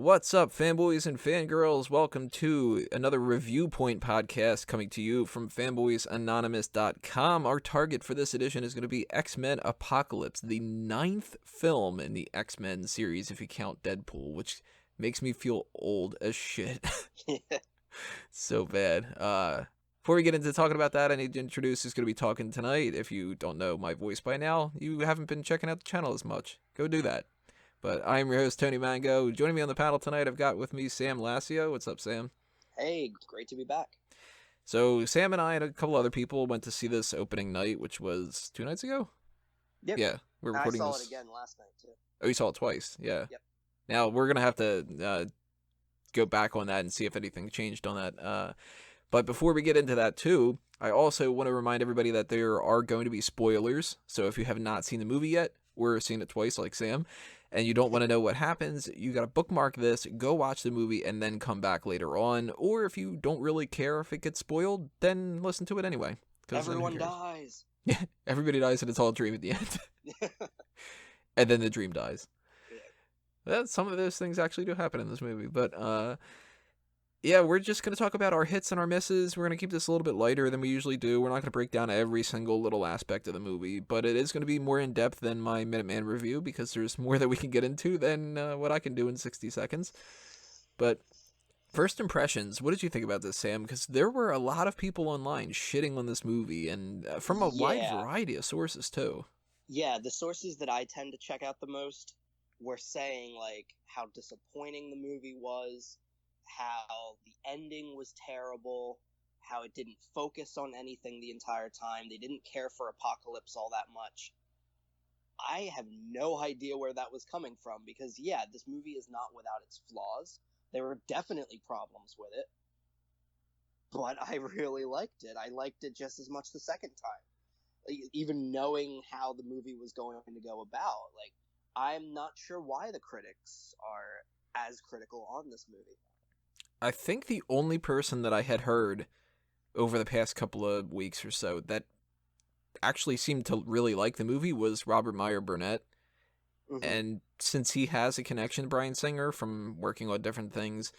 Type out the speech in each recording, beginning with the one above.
What's up, fanboys and fangirls? Welcome to another Reviewpoint podcast coming to you from fanboysanonymous.com. Our target for this edition is going to be X-Men Apocalypse, the 9th film in the X-Men series, if you count Deadpool, which makes me feel old as shit. So bad. Before we get into talking about that, I need to introduce who's going to be talking tonight. If you don't know my voice by now, you haven't been checking out the channel as much. Go do that. But I'm your host, Tony Mango. Joining me on the panel tonight, I've got with me Sam Lassio. What's up, Sam? Hey, great to be back. So Sam and I and a couple other people went to see this opening night, which was 2 nights ago? Yep. Yeah, we're recording I saw this. it again last night, too. Oh, you saw it twice? Yeah. Yep. Now, we're going to have to go back on that and see if anything changed on that. But before we get into that, too, I also want to remind everybody that there are going to be spoilers. So if you have not seen the movie yet, we're seeing it twice like Sam, and you don't want to know what happens, you got to bookmark this, go watch the movie, and then come back later on. Or if you don't really care if it gets spoiled, then listen to it anyway. Everyone dies. Yeah, everybody dies and it's all a dream at the end. And then the dream dies. Yeah. Some of those things actually do happen in this movie. But, yeah, we're just going to talk about our hits and our misses. We're going to keep this a little bit lighter than we usually do. We're not going to break down every single little aspect of the movie, but it is going to be more in-depth than my Minuteman review because there's more that we can get into than what I can do in 60 seconds. But first impressions, what did you think about this, Sam? Because there were a lot of people online shitting on this movie, and from a wide variety of sources, too. Yeah, the sources that I tend to check out the most were saying, like, how disappointing the movie was, how the ending was terrible, how it didn't focus on anything the entire time, they didn't care for Apocalypse all that much. I have no idea where that was coming from, because yeah, this movie is not without its flaws. There were definitely problems with it, but I really liked it. I liked it just as much the second time. Even knowing how the movie was going to go about, like, I'm not sure why the critics are as critical on this movie. I think the only person that I had heard over the past couple of weeks or so that actually seemed to really like the movie was Robert Meyer Burnett. Mm-hmm. And since he has a connection to Bryan Singer from working on different things,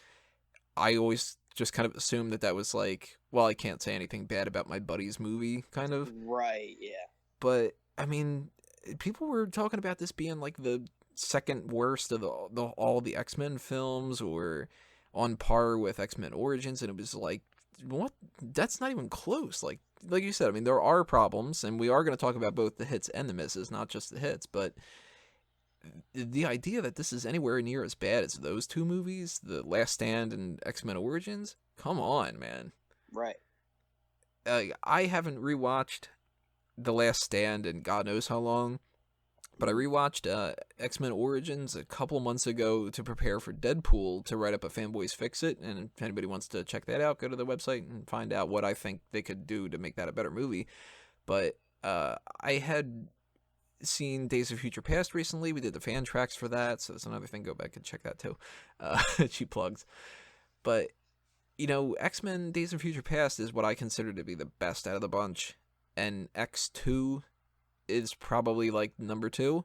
I always just kind of assumed that was like, well, I can't say anything bad about my buddy's movie, kind of. Right, yeah. But, I mean, people were talking about this being like the second worst of all the X-Men films, or on par with X-Men Origins, and it was like, what? That's not even close. Like you said, I mean, there are problems, and we are going to talk about both the hits and the misses, not just the hits, but the idea that this is anywhere near as bad as those two movies, The Last Stand and X-Men Origins, come on, man. Right. I haven't rewatched The Last Stand in God knows how long, but I rewatched X-Men Origins a couple months ago to prepare for Deadpool to write up a Fanboys Fix It, and if anybody wants to check that out, go to the website and find out what I think they could do to make that a better movie. But I had seen Days of Future Past recently. We did the fan tracks for that, so that's another thing. Go back and check that too. Cheap plugs. But, you know, X-Men Days of Future Past is what I consider to be the best out of the bunch, and X2 is probably like number 2,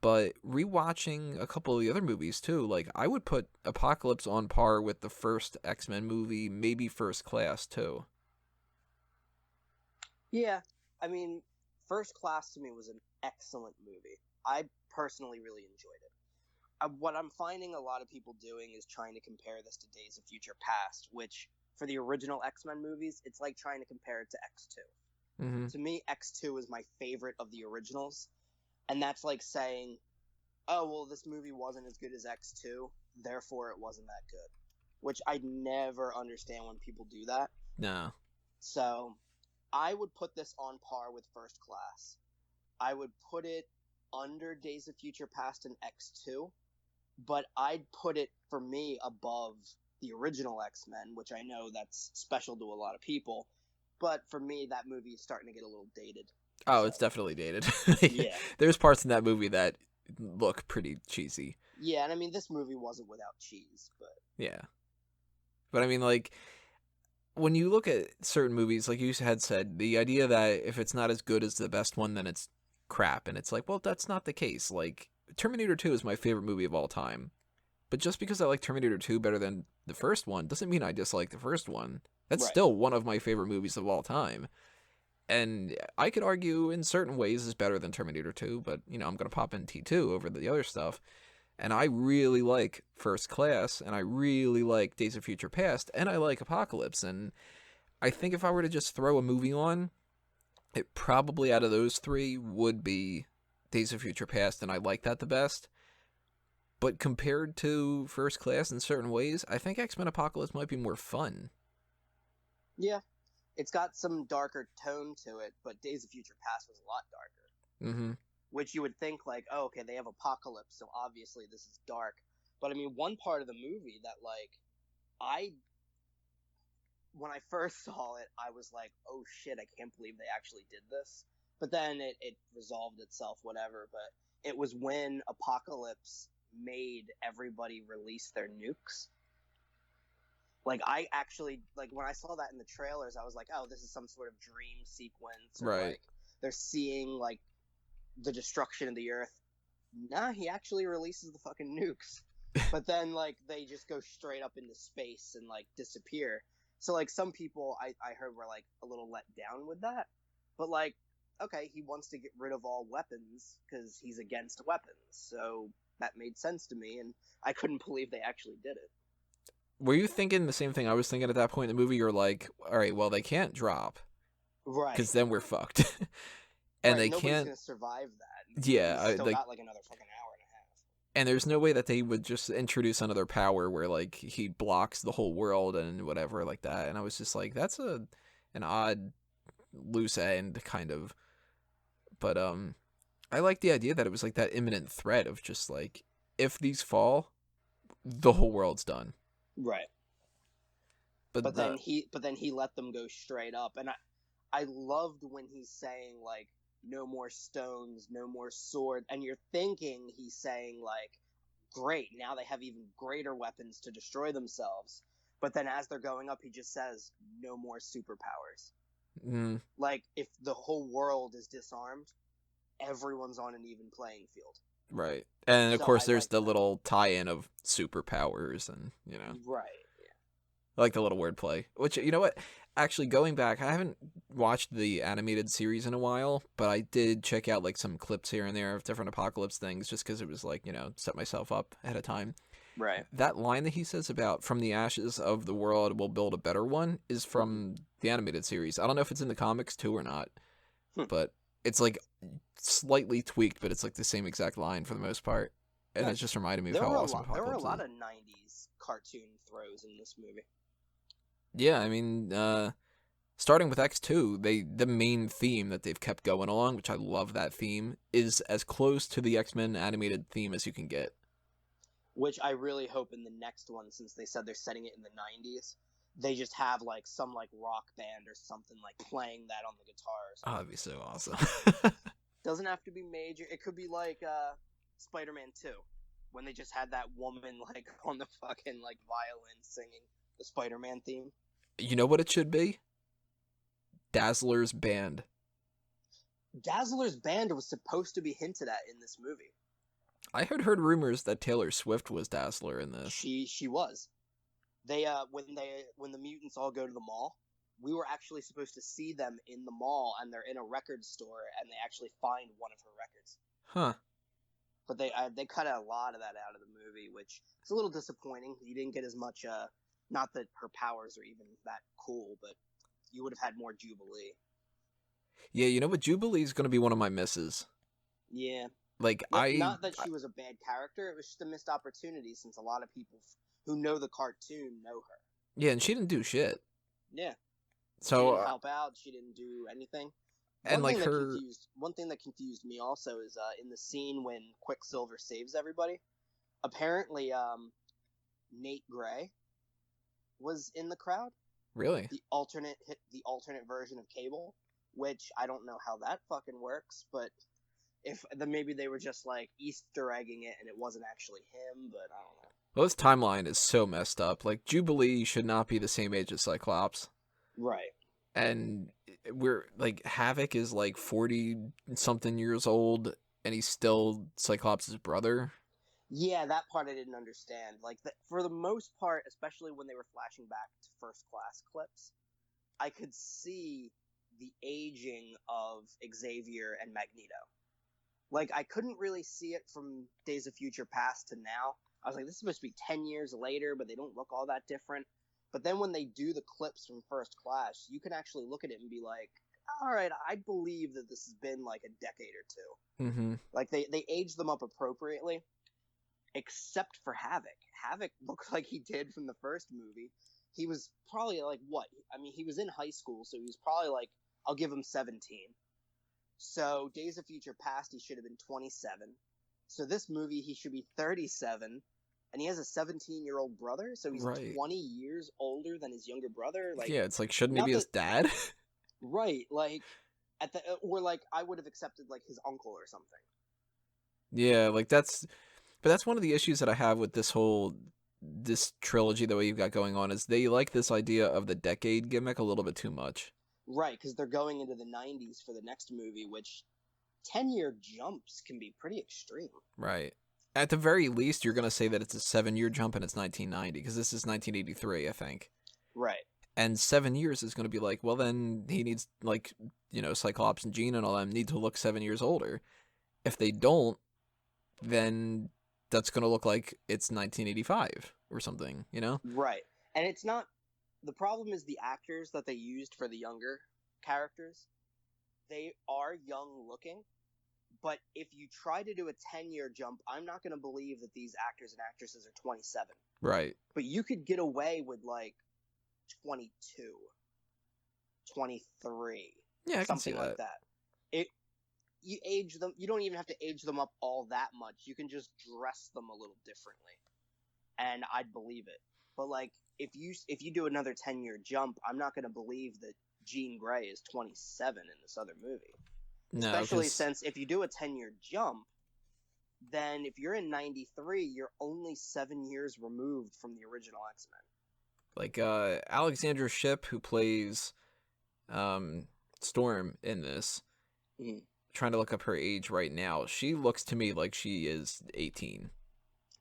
but rewatching a couple of the other movies too, like I would put Apocalypse on par with the first X-Men movie, maybe First Class too. Yeah, I mean, First Class to me was an excellent movie. I personally really enjoyed it. What I'm finding a lot of people doing is trying to compare this to Days of Future Past, which for the original X-Men movies, it's like trying to compare it to X2. Mm-hmm. To me, X2 is my favorite of the originals, and that's like saying, oh, well, this movie wasn't as good as X2, therefore it wasn't that good, which I never understand when people do that. No. So, I would put this on par with First Class. I would put it under Days of Future Past and X2, but I'd put it, for me, above the original X-Men, which I know that's special to a lot of people. But for me, that movie is starting to get a little dated. Oh, so. It's definitely dated. Yeah. There's parts in that movie that look pretty cheesy. Yeah, and I mean, this movie wasn't without cheese, but... Yeah. But I mean, like, when you look at certain movies, like you had said, the idea that if it's not as good as the best one, then it's crap. And it's like, well, that's not the case. Like, Terminator 2 is my favorite movie of all time. But just because I like Terminator 2 better than the first one doesn't mean I dislike the first one. That's Right. still one of my favorite movies of all time. And I could argue in certain ways is better than Terminator 2, but, I'm going to pop in T2 over the other stuff. And I really like First Class, and I really like Days of Future Past, and I like Apocalypse. And I think if I were to just throw a movie on, it probably out of those three would be Days of Future Past, and I like that the best. But compared to First Class in certain ways, I think X-Men Apocalypse might be more fun. Yeah. It's got some darker tone to it, but Days of Future Past was a lot darker. Mm-hmm. Which you would think, like, oh, okay, they have Apocalypse, so obviously this is dark. But, I mean, one part of the movie that, like, when I first saw it, I was like, oh shit, I can't believe they actually did this. But then it resolved itself, whatever. But it was when Apocalypse made everybody release their nukes. Like, I actually, like, when I saw that in the trailers, I was like, oh, this is some sort of dream sequence. Or, Right. like, they're seeing, like, the destruction of the Earth. Nah, he actually releases the fucking nukes. But then, like, they just go straight up into space and, like, disappear. So, like, some people I heard were, like, a little let down with that. But, like, okay, he wants to get rid of all weapons because he's against weapons. So that made sense to me, and I couldn't believe they actually did it. Were you thinking the same thing I was thinking at that point in the movie? You're like, all right, well, they can't drop. Right. Because then we're fucked. And right, they nobody's can't... gonna survive that. Yeah. He's still got, like, another fucking hour and a half. And there's no way that they would just introduce another power where, like, he blocks the whole world and whatever like that. And I was just like, that's an odd loose end, kind of. But I like the idea that it was, like, that imminent threat of just, like, if these fall, the whole world's done. Right. But then he let them go straight up. And I loved when he's saying, like, no more stones, no more sword. And you're thinking he's saying, like, great, now they have even greater weapons to destroy themselves. But then as they're going up, he just says, no more superpowers. Mm. Like, if the whole world is disarmed, everyone's on an even playing field. Right. And, of course, there's like the that. little tie-in of superpowers and, Right. I like the little wordplay. Which, you know what? Actually, going back, I haven't watched the animated series in a while, but I did check out, like, some clips here and there of different Apocalypse things just because it was, like, set myself up ahead of time. Right. That line that he says about from the ashes of the world we'll build a better one is from the animated series. I don't know if it's in the comics too or not, but it's, like, slightly tweaked, but it's, like, the same exact line for the most part. And it just reminded me of how awesome Apocalypse is. There were a lot of 90s cartoon throws in this movie. Yeah, I mean, starting with X2, the main theme that they've kept going along, which I love that theme, is as close to the X-Men animated theme as you can get. Which I really hope in the next one, since they said they're setting it in the 90s, they just have, like, some, like, rock band or something, like, playing that on the guitars. Oh, that'd be so awesome. Doesn't have to be major. It could be like Spider-Man 2, when they just had that woman, like, on the fucking, like, violin singing the Spider-Man theme. You know what it should be? Dazzler's band. Dazzler's band was supposed to be hinted at in this movie. I had heard rumors that Taylor Swift was Dazzler in this. She was. They when the mutants all go to the mall, we were actually supposed to see them in the mall, and they're in a record store, and they actually find one of her records. Huh. But they cut a lot of that out of the movie, which is a little disappointing. You didn't get as much. Not that her powers are even that cool, but you would have had more Jubilee. Yeah, you know what? Jubilee's going to be one of my misses. Yeah. Like, Not that she was a bad character, it was just a missed opportunity since a lot of people who know the cartoon know her. Yeah, and she didn't do shit. Yeah. So, she didn't help out, she didn't do anything. And one thing that confused me also is in the scene when Quicksilver saves everybody, apparently Nate Gray was in the crowd. Really? The alternate version of Cable, which I don't know how that fucking works, but maybe they were just like Easter egging it and it wasn't actually him, but I don't know. Well, this timeline is so messed up. Like, Jubilee should not be the same age as Cyclops. Right. And we're like, Havok is like 40-something years old, and he's still Cyclops' brother. Yeah, that part I didn't understand. Like, for the most part, especially when they were flashing back to first class clips, I could see the aging of Xavier and Magneto. Like, I couldn't really see it from Days of Future Past to now. I was like, this is supposed to be 10 years later, but they don't look all that different. But then when they do the clips from First Class, you can actually look at it and be like, all right, I believe that this has been like a decade or two. Mm-hmm. Like, they aged them up appropriately, except for Havok. Havok looked like he did from the first movie. He was probably like, what? I mean, he was in high school, so he was probably like, I'll give him 17. So Days of Future Past, he should have been 27. So this movie, he should be 37. And he has a 17-year-old brother, so he's Right. 20 years older than his younger brother. Like, yeah, it's like, shouldn't he be his dad? Right, like, or like, I would have accepted, like, his uncle or something. Yeah, like, but that's one of the issues that I have with this trilogy, the way you've got going on, is they like this idea of the decade gimmick a little bit too much. Right, because they're going into the 90s for the next movie, which 10-year jumps can be pretty extreme. Right. At the very least, you're going to say that it's a 7-year jump and it's 1990, because this is 1983, I think. Right. And 7 years is going to be like, well, then he needs, like, Cyclops and Jean and all them need to look 7 years older. If they don't, then that's going to look like it's 1985 or something, Right. And it's not... The problem is the actors that they used for the younger characters. They are young looking, but if you try to do a 10-year jump, I'm not going to believe that these actors and actresses are 27. Right. But you could get away with, like, 22, 23. Yeah, I can something see like that. You age them. You don't even have to age them up all that much. You can just dress them a little differently, and I'd believe it. But like, if you do another 10-year jump, I'm not going to believe that Jean Grey is 27 in this other movie. No, Especially since if you do a 10-year jump, then if you're in 93, you're only 7 years removed from the original X-Men. Like, Alexandra Shipp, who plays Storm in this, trying to look up her age right now, she looks to me like she is 18.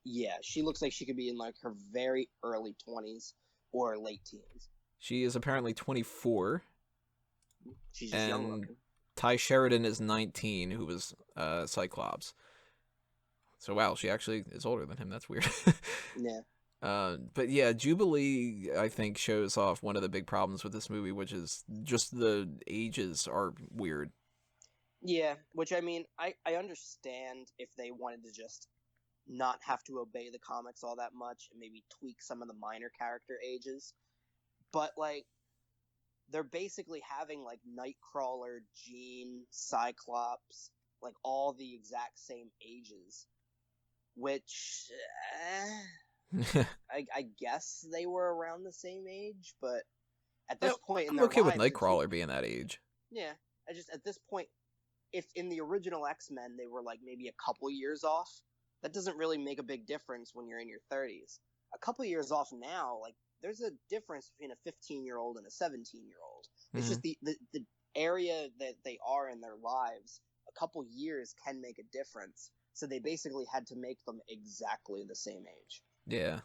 Yeah, she looks like she could be in, like, her very early 20s or late teens. She is apparently 24. She's just young looking. Ty Sheridan is 19, who was Cyclops. So, wow, she actually is older than him. That's weird. Yeah. But yeah, Jubilee, I think, shows off one of the big problems with this movie, which is just the ages are weird. Yeah, which, I mean, I understand if they wanted to just not have to obey the comics all that much and maybe tweak some of the minor character ages. But, like, they're basically having, like, Nightcrawler, Jean, Cyclops, like, all the exact same ages. Which, I guess they were around the same age, but at this point in their lives... I'm okay with Nightcrawler being that age. Yeah, at this point, if in the original X-Men they were, like, maybe a couple years off, that doesn't really make a big difference when you're in your 30s. A couple years off now, like, there's a difference between a 15-year-old and a 17-year-old. It's just the area that they are in their lives, a couple years can make a difference. So they basically had to make them exactly the same age. Yeah.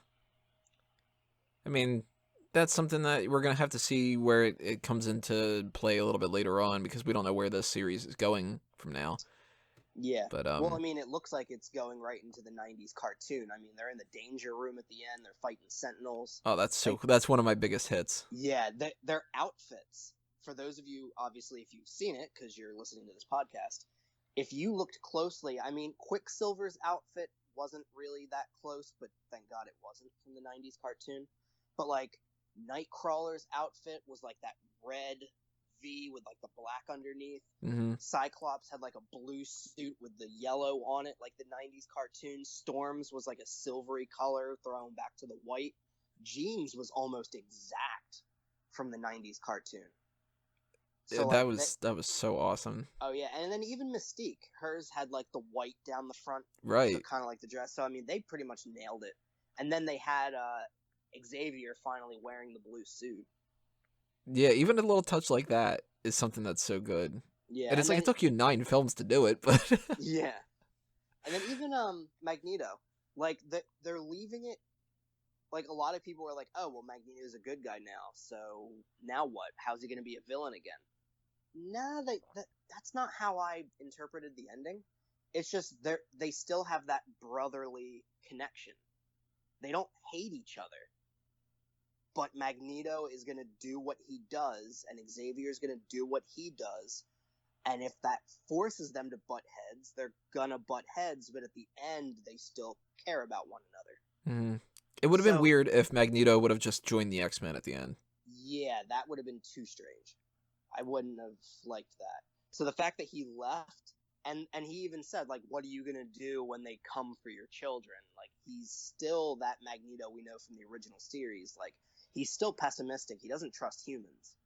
I mean, that's something that we're going to have to see where it comes into play a little bit later on, because we don't know where this series is going from now. Yeah. But well, I mean, it looks like it's going right into the 90s cartoon. I mean, they're in the danger room at the end. They're fighting Sentinels. Oh, that's one of my biggest hits. Yeah, their outfits. For those of you, obviously, if you've seen it, because you're listening to this podcast, if you looked closely, I mean, Quicksilver's outfit wasn't really that close, but thank God it wasn't from the 90s cartoon. But, like, Nightcrawler's outfit was, like, that red V with, like, the black underneath. Mm-hmm. Cyclops had, like, a blue suit with the yellow on it, like the 90s cartoon. Storm's was, like, a silvery color thrown back to the white. Jean's was almost exact from the 90s cartoon. So, that was so awesome. Oh, yeah, and then even Mystique, hers had, like, the white down the front. Right. So kind of like the dress. So, I mean, they pretty much nailed it. And then they had Xavier finally wearing the blue suit. Yeah, even a little touch like that is something that's so good. Yeah. And it's like, it took you 9 films to do it, but... Yeah. And then even Magneto. Like, they're leaving it, like, a lot of people are like, oh, well, Magneto's a good guy now, so now what? How's he going to be a villain again? Nah, that's not how I interpreted the ending. It's just they still have that brotherly connection. They don't hate each other. But Magneto is going to do what he does, and Xavier is going to do what he does. And if that forces them to butt heads, they're going to butt heads, but at the end, they still care about one another. Mm-hmm. It would have been weird if Magneto would have just joined the X-Men at the end. Yeah, that would have been too strange. I wouldn't have liked that. So the fact that he left, and he even said, like, what are you going to do when they come for your children? Like, he's still that Magneto we know from the original series. Like, he's still pessimistic. He doesn't trust humans.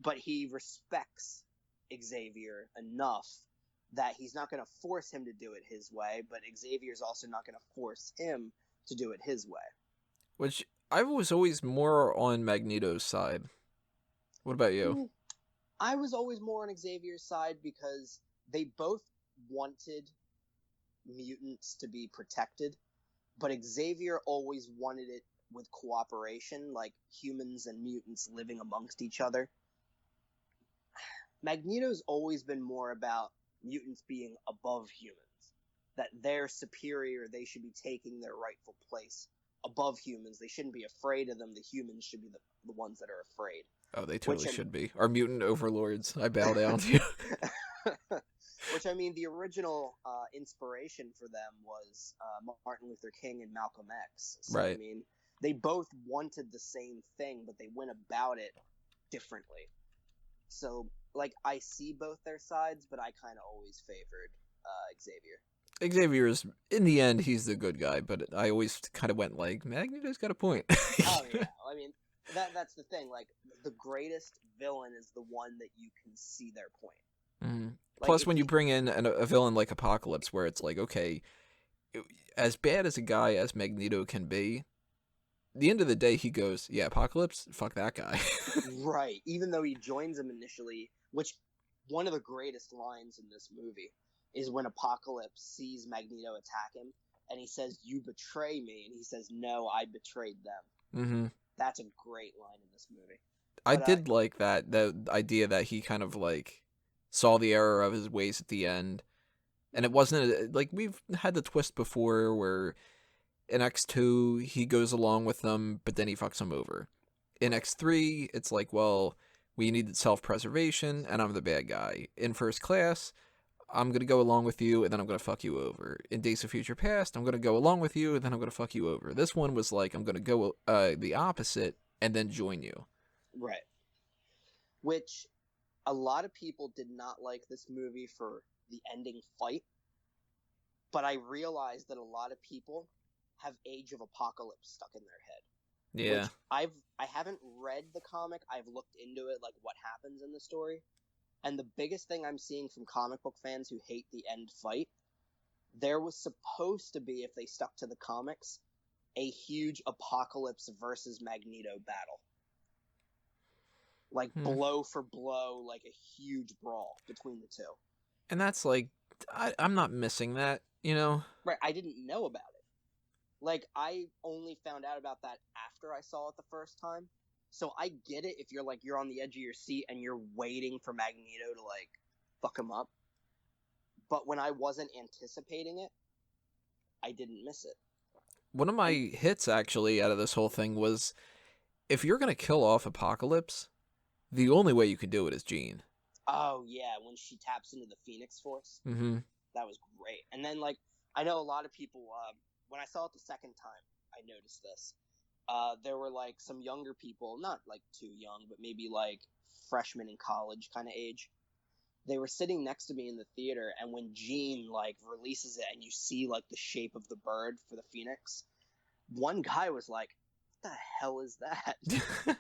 But he respects Xavier enough that he's not going to force him to do it his way, but Xavier's also not going to force him to do it his way. Which, I was always more on Magneto's side. What about you? I was always more on Xavier's side because they both wanted mutants to be protected, but Xavier always wanted it with cooperation, like humans and mutants living amongst each other. Magneto's always been more about mutants being above humans, that they're superior, they should be taking their rightful place above humans. They shouldn't be afraid of them. The humans should be the ones that are afraid. Oh, they totally should be. Our mutant overlords. I bow down to you. Which, I mean, the original inspiration for them was Martin Luther King and Malcolm X. So, right. I mean, they both wanted the same thing, but they went about it differently. So, like, I see both their sides, but I kind of always favored Xavier. Xavier's, in the end, he's the good guy, but I always kind of went like, Magneto's got a point. Oh, yeah. I mean, that's the thing. Like, the greatest villain is the one that you can see their point. Mm-hmm. Like, plus, when you bring in a villain like Apocalypse, where it's like, okay, as bad as a guy as Magneto can be, at the end of the day, he goes, yeah, Apocalypse, fuck that guy. Right. Even though he joins him initially, which one of the greatest lines in this movie is when Apocalypse sees Magneto attack him, and he says, you betray me, and he says, no, I betrayed them. Mm-hmm. That's a great line in this movie. I did like that, the idea that he kind of, like, saw the error of his ways at the end. And it wasn't, like, we've had the twist before where in X2, he goes along with them, but then he fucks them over. In X3, it's like, well, we needed self-preservation, and I'm the bad guy. In First Class, I'm going to go along with you, and then I'm going to fuck you over. In Days of Future Past, I'm going to go along with you, and then I'm going to fuck you over. This one was like, I'm going to go the opposite, and then join you. Right. Which, a lot of people did not like this movie for the ending fight, but I realized that a lot of people have Age of Apocalypse stuck in their head. Yeah. Which I haven't read the comic. I've looked into it, like what happens in the story. And the biggest thing I'm seeing from comic book fans who hate the end fight, there was supposed to be, if they stuck to the comics, a huge Apocalypse versus Magneto battle. Like blow for blow, like a huge brawl between the two. And that's like, I'm not missing that, you know? Right, I didn't know about it. Like, I only found out about that after I saw it the first time. So I get it if you're like, you're on the edge of your seat and you're waiting for Magneto to, like, fuck him up. But when I wasn't anticipating it, I didn't miss it. One of my hits, actually, out of this whole thing was, if you're going to kill off Apocalypse, the only way you can do it is Jean. Oh, yeah, when she taps into the Phoenix Force. Mm-hmm. That was great. And then, like, I know a lot of people, when I saw it the second time, I noticed this. There were, like, some younger people, not, like, too young, but maybe, like, freshmen in college kind of age. They were sitting next to me in the theater, and when Jean, like, releases it and you see, like, the shape of the bird for the Phoenix, one guy was like, what the hell is that?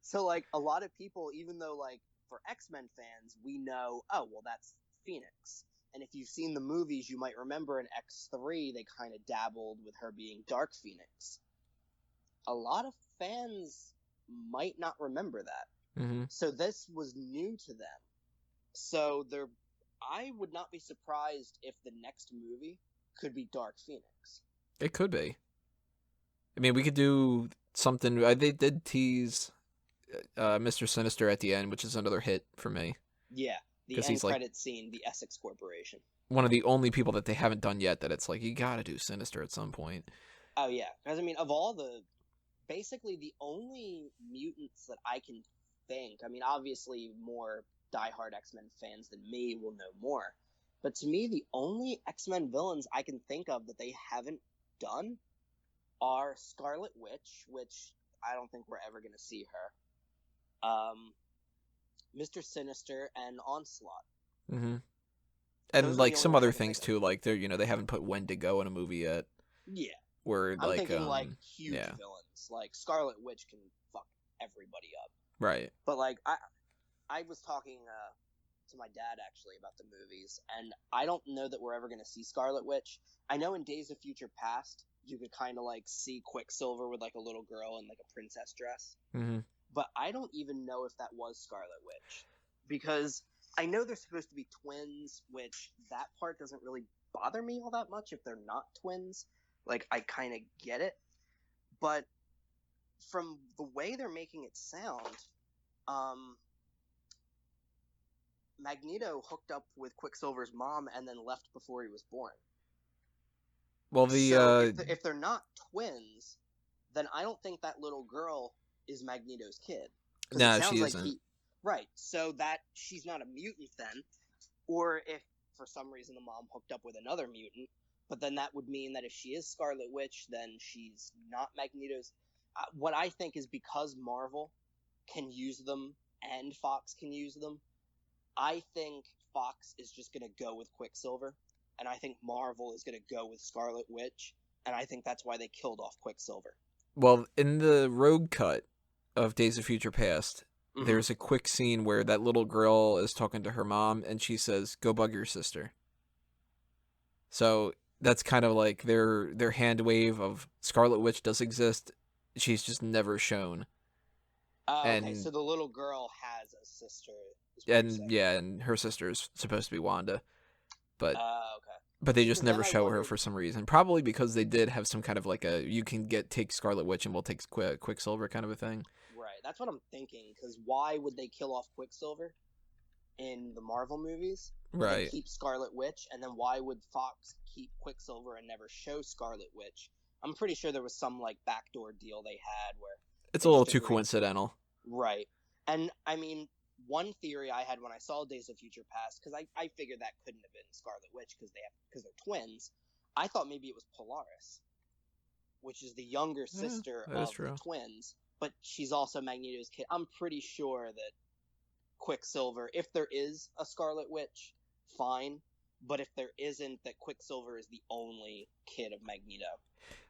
So, like, a lot of people, even though, like, for X-Men fans, we know, oh, well, that's Phoenix. And if you've seen the movies, you might remember in X3, they kind of dabbled with her being Dark Phoenix. A lot of fans might not remember that. Mm-hmm. So this was new to them. So I would not be surprised if the next movie could be Dark Phoenix. It could be. I mean, we could do something. They did tease Mr. Sinister at the end, which is another hit for me. Yeah, the 'Cause end he's, like, credit scene, the Essex Corporation. one of the only people that they haven't done yet that it's like, you gotta do Sinister at some point. Oh, yeah. Because, I mean, of all the... Basically, the only mutants that I can think... I mean, obviously, more diehard X-Men fans than me will know more. But to me, the only X-Men villains I can think of that they haven't done are Scarlet Witch, which I don't think we're ever going to see her. Mr. Sinister, and Onslaught. Mm-hmm. Those And, are like, the some only ones I other can things, think too. Like, they haven't put Wendigo in a movie yet. Yeah. Where, I'm like, thinking, like, huge yeah. villains. Like, Scarlet Witch can fuck everybody up. Right. But, like, I was talking to my dad, actually, about the movies, and I don't know that we're ever going to see Scarlet Witch. I know in Days of Future Past, you could kind of, like, see Quicksilver with, like, a little girl in, like, a princess dress. Mm-hmm. But I don't even know if that was Scarlet Witch. Because I know they're supposed to be twins, which that part doesn't really bother me all that much if they're not twins. Like, I kind of get it. But from the way they're making it sound, Magneto hooked up with Quicksilver's mom and then left before he was born. Well, So if they're not twins, then I don't think that little girl is Magneto's kid. No, she isn't. Right, so that she's not a mutant then, or if for some reason the mom hooked up with another mutant, but then that would mean that if she is Scarlet Witch, then she's not Magneto's. What I think is because Marvel can use them and Fox can use them, I think Fox is just going to go with Quicksilver, and I think Marvel is going to go with Scarlet Witch, and I think that's why they killed off Quicksilver. Well, in the road cut of Days of Future Past, Mm-hmm. there's a quick scene where that little girl is talking to her mom, and she says, "Go bug your sister." So that's kind of like their hand wave of Scarlet Witch does exist. She's just never shown. Okay, so the little girl has a sister. And yeah, and her sister is supposed to be Wanda, but okay. But they just Because never then I show her wondered- for some reason. Probably because they did have some kind of like you can take Scarlet Witch and we'll take Quicksilver kind of a thing. Right, that's what I'm thinking. Because why would they kill off Quicksilver in the Marvel movies? Right. And keep Scarlet Witch, and then why would Fox keep Quicksilver and never show Scarlet Witch? I'm pretty sure there was some like backdoor deal they had where It's they a little just too agreed- coincidental. Right. And I mean, one theory I had when I saw Days of Future Past, because I figured that couldn't have been Scarlet Witch because they're twins. I thought maybe it was Polaris, which is the younger sister that is of true. the twins, but she's also Magneto's kid. I'm pretty sure that Quicksilver, if there is a Scarlet Witch, fine. But if there isn't, that Quicksilver is the only kid of Magneto.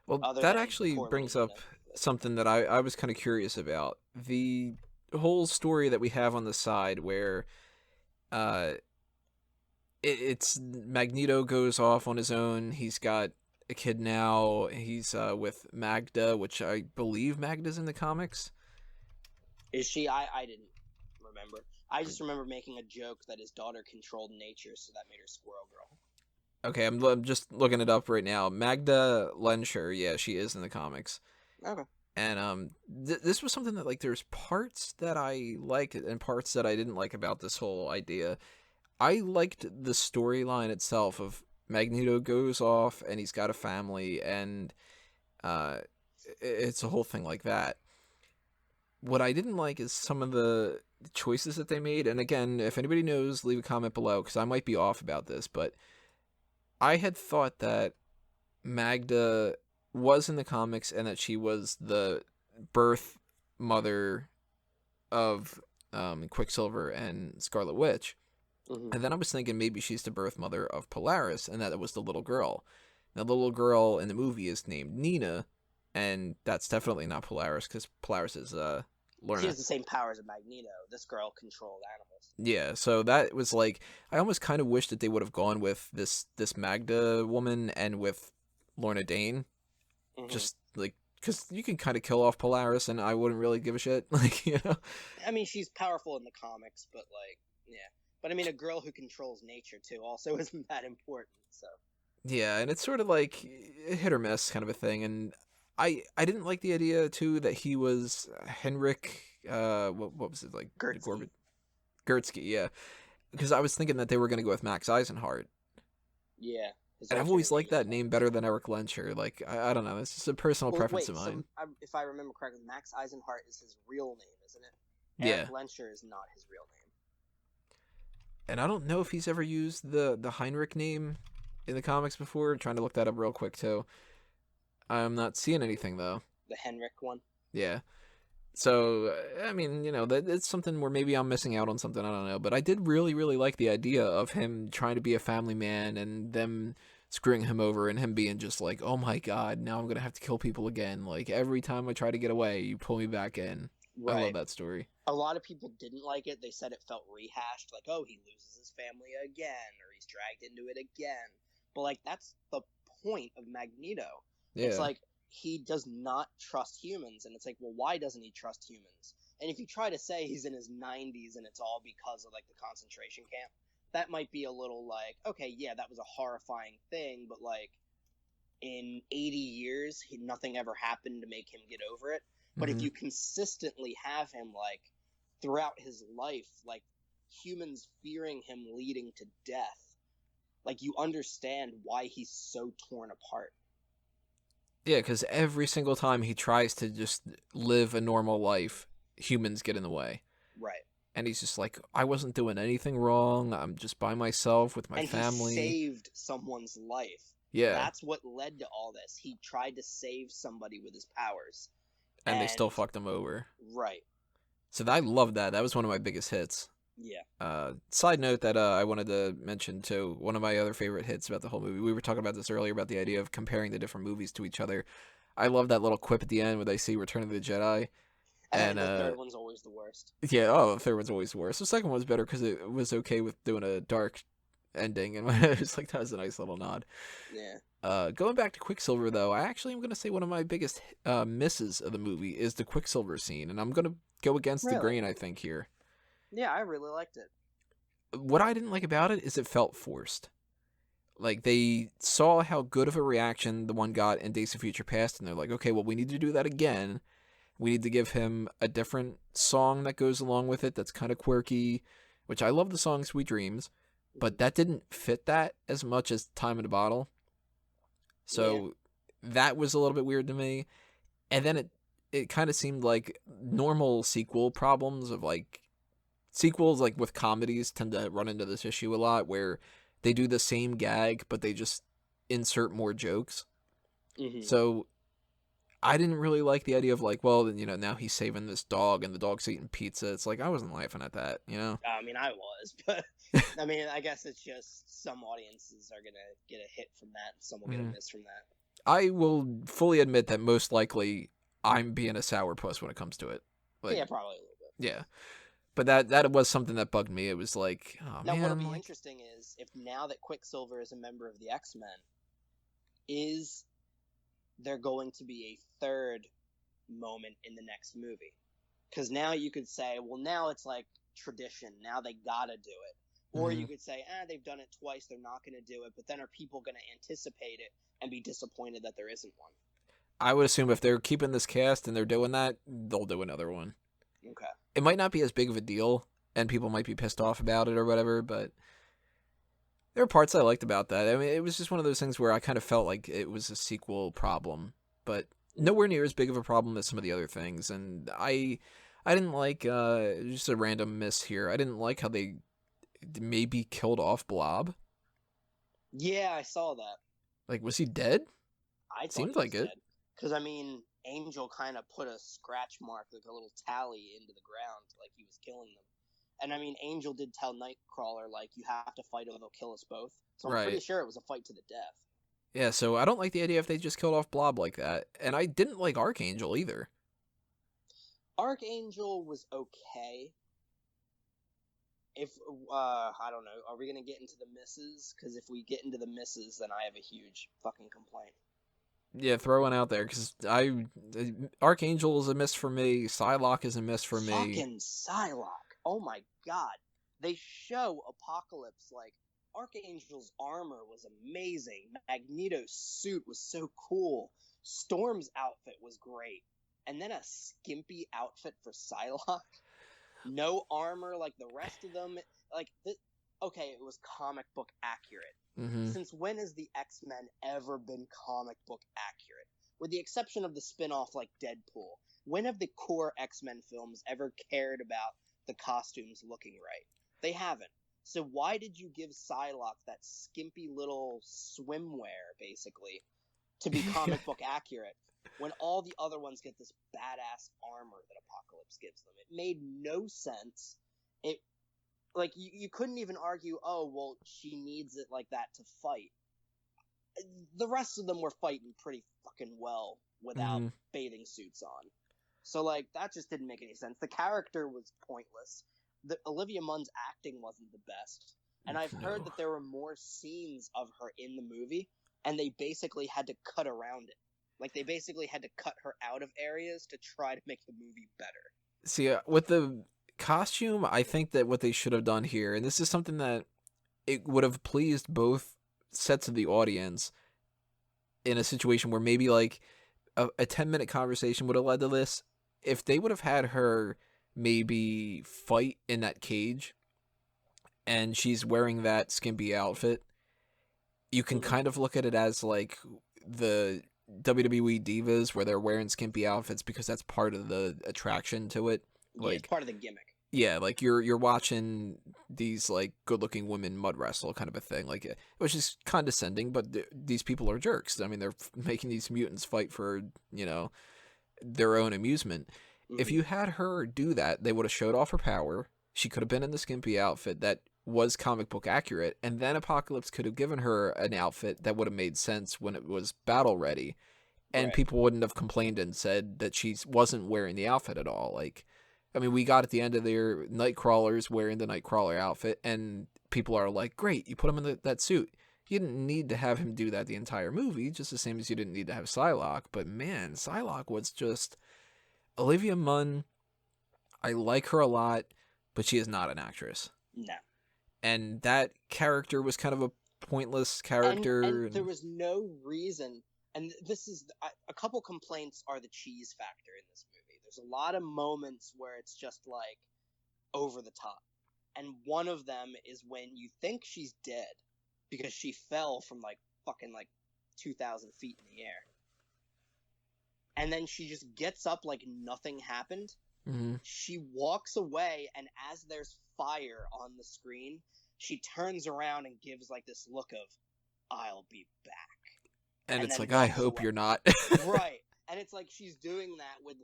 Well, Other that than actually poor brings little up Nina. something that I was kind of curious about. The whole story that we have on the side where it's Magneto goes off on his own. He's got a kid now. He's with Magda, which I believe Magda's in the comics. Is she? I didn't remember. I just remember making a joke that his daughter controlled nature, so that made her Squirrel Girl. Okay, I'm just looking it up right now. Magda Lensherr, yeah, she is in the comics. Okay. And this was something that, like, there's parts that I liked and parts that I didn't like about this whole idea. I liked the storyline itself of Magneto goes off and he's got a family and it's a whole thing like that. What I didn't like is some of the choices that they made. And again, if anybody knows, leave a comment below because I might be off about this, but I had thought that Magda was in the comics and that she was the birth mother of Quicksilver and Scarlet Witch. Mm-hmm. And then I was thinking maybe she's the birth mother of Polaris and that it was the little girl. Now, the little girl in the movie is named Nina, and that's definitely not Polaris because Polaris is Lorna. She has the same powers as Magneto. This girl controlled animals. Yeah, so that was like, I almost kind of wish that they would have gone with this Magda woman and with Lorna Dane. Mm-hmm. Just like, because you can kind of kill off Polaris and I wouldn't really give a shit. Like, you know? I mean, she's powerful in the comics, but like, yeah. But I mean, a girl who controls nature too also isn't that important. So. Yeah, and it's sort of like a hit or miss kind of a thing. And I didn't like the idea too that he was Henrik. What was it like? Gertzy. Gertsky, yeah. Because I was thinking that they were going to go with Max Eisenhardt. Yeah. His And I've alternate always liked name that is name Lensherr. better than Erik Lensherr. Like, I don't know. It's just a personal preference of mine. So if I remember correctly, Max Eisenhardt is his real name, isn't it? Yeah. Erik Lensherr is not his real name. And I don't know if he's ever used the Heinrich name in the comics before. I'm trying to look that up real quick, too. I'm not seeing anything, though. The Henrik one? Yeah. So, I mean, it's something where maybe I'm missing out on something, I don't know. But I did really, really like the idea of him trying to be a family man and them screwing him over and him being just like, oh my god, now I'm going to have to kill people again. Like, every time I try to get away, you pull me back in. Right. I love that story. A lot of people didn't like it. They said it felt rehashed, like, oh, he loses his family again, or he's dragged into it again. But, like, that's the point of Magneto. Yeah. It's like, he does not trust humans, and it's like, well, why doesn't he trust humans? And if you try to say he's in his 90s and it's all because of, like, the concentration camp, that might be a little like, okay, yeah, that was a horrifying thing, but, like, in 80 years, nothing ever happened to make him get over it. But if you consistently have him, like, throughout his life, like, humans fearing him leading to death, like, you understand why he's so torn apart. Yeah, because every single time he tries to just live a normal life, humans get in the way. Right. And he's just like, I wasn't doing anything wrong. I'm just by myself with my family. And he saved someone's life. Yeah. That's what led to all this. He tried to save somebody with his powers. And they still fucked him over. Right. So I loved that. That was one of my biggest hits. Yeah. Side note that I wanted to mention, too, one of my other favorite hits about the whole movie. We were talking about this earlier, about the idea of comparing the different movies to each other. I love that little quip at the end where they see Return of the Jedi. And the third one's always the worst. Yeah, the third one's always the worst. The second one's better because it was okay with doing a dark ending, and it's like, that was a nice little nod. Yeah. Going back to Quicksilver, though, I actually am going to say one of my biggest misses of the movie is the Quicksilver scene, and I'm going to go against the grain, I think, here. Yeah, I really liked it. What I didn't like about it is it felt forced. Like, they saw how good of a reaction the one got in Days of Future Past, and they're like, okay, well, we need to do that again. We need to give him a different song that goes along with it that's kind of quirky, which I love the song Sweet Dreams, but that didn't fit that as much as Time in a Bottle. So that was a little bit weird to me. And then it kind of seemed like normal sequel problems of, like, sequels, like, with comedies tend to run into this issue a lot where they do the same gag, but they just insert more jokes. Mm-hmm. So I didn't really like the idea of, like, well, now he's saving this dog and the dog's eating pizza. It's like, I wasn't laughing at that, I mean, I was, but I mean, I guess it's just some audiences are going to get a hit from that and some will get a miss from that. I will fully admit that most likely I'm being a sourpuss when it comes to it. Like, yeah, probably a little bit. Yeah. But that was something that bugged me. It was like, oh, now, man. Now, what'll be interesting is, if now that Quicksilver is a member of the X-Men, is there going to be a third moment in the next movie? Because now you could say, well, now it's like tradition. Now they gotta do it. Or you could say, they've done it twice. They're not going to do it. But then are people going to anticipate it and be disappointed that there isn't one? I would assume if they're keeping this cast and they're doing that, they'll do another one. Okay. It might not be as big of a deal, and people might be pissed off about it or whatever, but there are parts I liked about that. I mean, it was just one of those things where I kind of felt like it was a sequel problem, but nowhere near as big of a problem as some of the other things. And I didn't like, just a random miss here, I didn't like how they maybe killed off Blob. Yeah, I saw that. Like, was he dead? I thought seemed like it. Because, I mean, Angel kind of put a scratch mark, like a little tally into the ground, like he was killing them. And, I mean, Angel did tell Nightcrawler, like, you have to fight or they'll kill us both. So I'm pretty sure it was a fight to the death. Yeah, so I don't like the idea if they just killed off Blob like that. And I didn't like Archangel either. Archangel was okay. If, I don't know, are we going to get into the misses? Because if we get into the misses, then I have a huge fucking complaint. Yeah, throw one out there, because Archangel is a miss for me, Psylocke is a miss for me. Fucking Psylocke. Oh my god. They show Apocalypse, like, Archangel's armor was amazing. Magneto's suit was so cool. Storm's outfit was great. And then a skimpy outfit for Psylocke. No armor like the rest of them. Okay, it was comic book accurate. Mm-hmm. Since when has the X-Men ever been comic book accurate? With the exception of the spin-off like Deadpool. When have the core X-Men films ever cared about the costumes looking right? They haven't. So why did you give Psylocke that skimpy little swimwear, basically, to be comic book accurate, when all the other ones get this badass armor that Apocalypse gives them? It made no sense. You couldn't even argue, oh, well, she needs it like that to fight. The rest of them were fighting pretty fucking well without bathing suits on. So, that just didn't make any sense. The character was pointless. Olivia Munn's acting wasn't the best. And I've heard that there were more scenes of her in the movie, and they basically had to cut around it. They basically had to cut her out of areas to try to make the movie better. See, with the costume, I think that what they should have done here, and this is something that it would have pleased both sets of the audience in a situation where maybe, a 10-minute conversation would have led to this. If they would have had her maybe fight in that cage and she's wearing that skimpy outfit, you can kind of look at it as the WWE divas where they're wearing skimpy outfits because that's part of the attraction to it. It's part of the gimmick. Yeah, you're watching these good-looking women mud wrestle kind of a thing. Which is condescending, but these people are jerks. I mean, they're making these mutants fight for, their own amusement. If you had her do that, they would have showed off her power. She could have been in the skimpy outfit that was comic book accurate, and then Apocalypse could have given her an outfit that would have made sense when it was battle ready, and people wouldn't have complained and said that she wasn't wearing the outfit at all. We got at the end of their Nightcrawlers wearing the Nightcrawler outfit, and people are like, great, you put him in that suit. You didn't need to have him do that the entire movie, just the same as you didn't need to have Psylocke. But man, Psylocke was just... Olivia Munn, I like her a lot, but she is not an actress. No. And that character was kind of a pointless character. And there was no reason... And this is... A couple complaints are the cheese factor in this movie. There's a lot of moments where it's just, over the top. And one of them is when you think she's dead because she fell from, fucking 2,000 feet in the air. And then she just gets up like nothing happened. Mm-hmm. She walks away, and as there's fire on the screen, she turns around and gives this look of, I'll be back. And it's I hope you're not. Right. And it's she's doing that with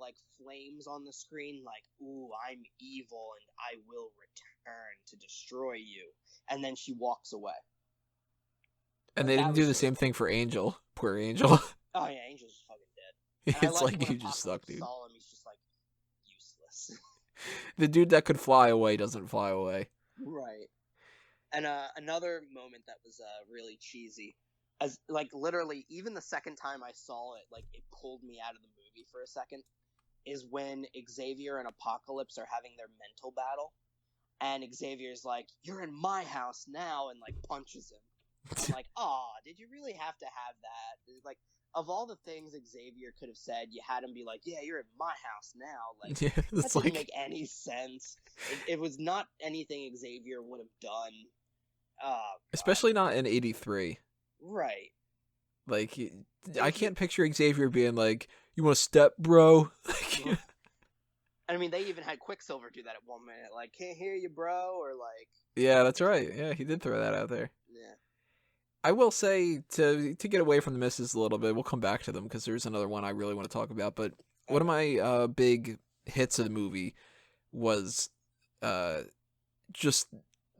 flames on the screen, ooh, I'm evil and I will return to destroy you. And then she walks away. And they didn't do the same thing for Angel. Poor Angel. Oh yeah, Angel's fucking dead. It's you just suck, dude. Saw him, he's just useless. The dude that could fly away doesn't fly away. Right. And another moment that was really cheesy, as literally even the second time I saw it, it pulled me out of the movie for a second, is when Xavier and Apocalypse are having their mental battle, and Xavier's "You're in my house now," and punches him. I'm aw, did you really have to have that? Of all the things Xavier could have said, you had him be yeah, you're in my house now. Yeah, that didn't make any sense. It was not anything Xavier would have done. Especially not in 83. Right. I can't picture Xavier being you want to step, bro? I mean, they even had Quicksilver do that at one minute. Can't hear you, bro, or Yeah, that's right. Yeah, he did throw that out there. Yeah. I will say, to get away from the misses a little bit, we'll come back to them because there's another one I really want to talk about, but one of my big hits of the movie was just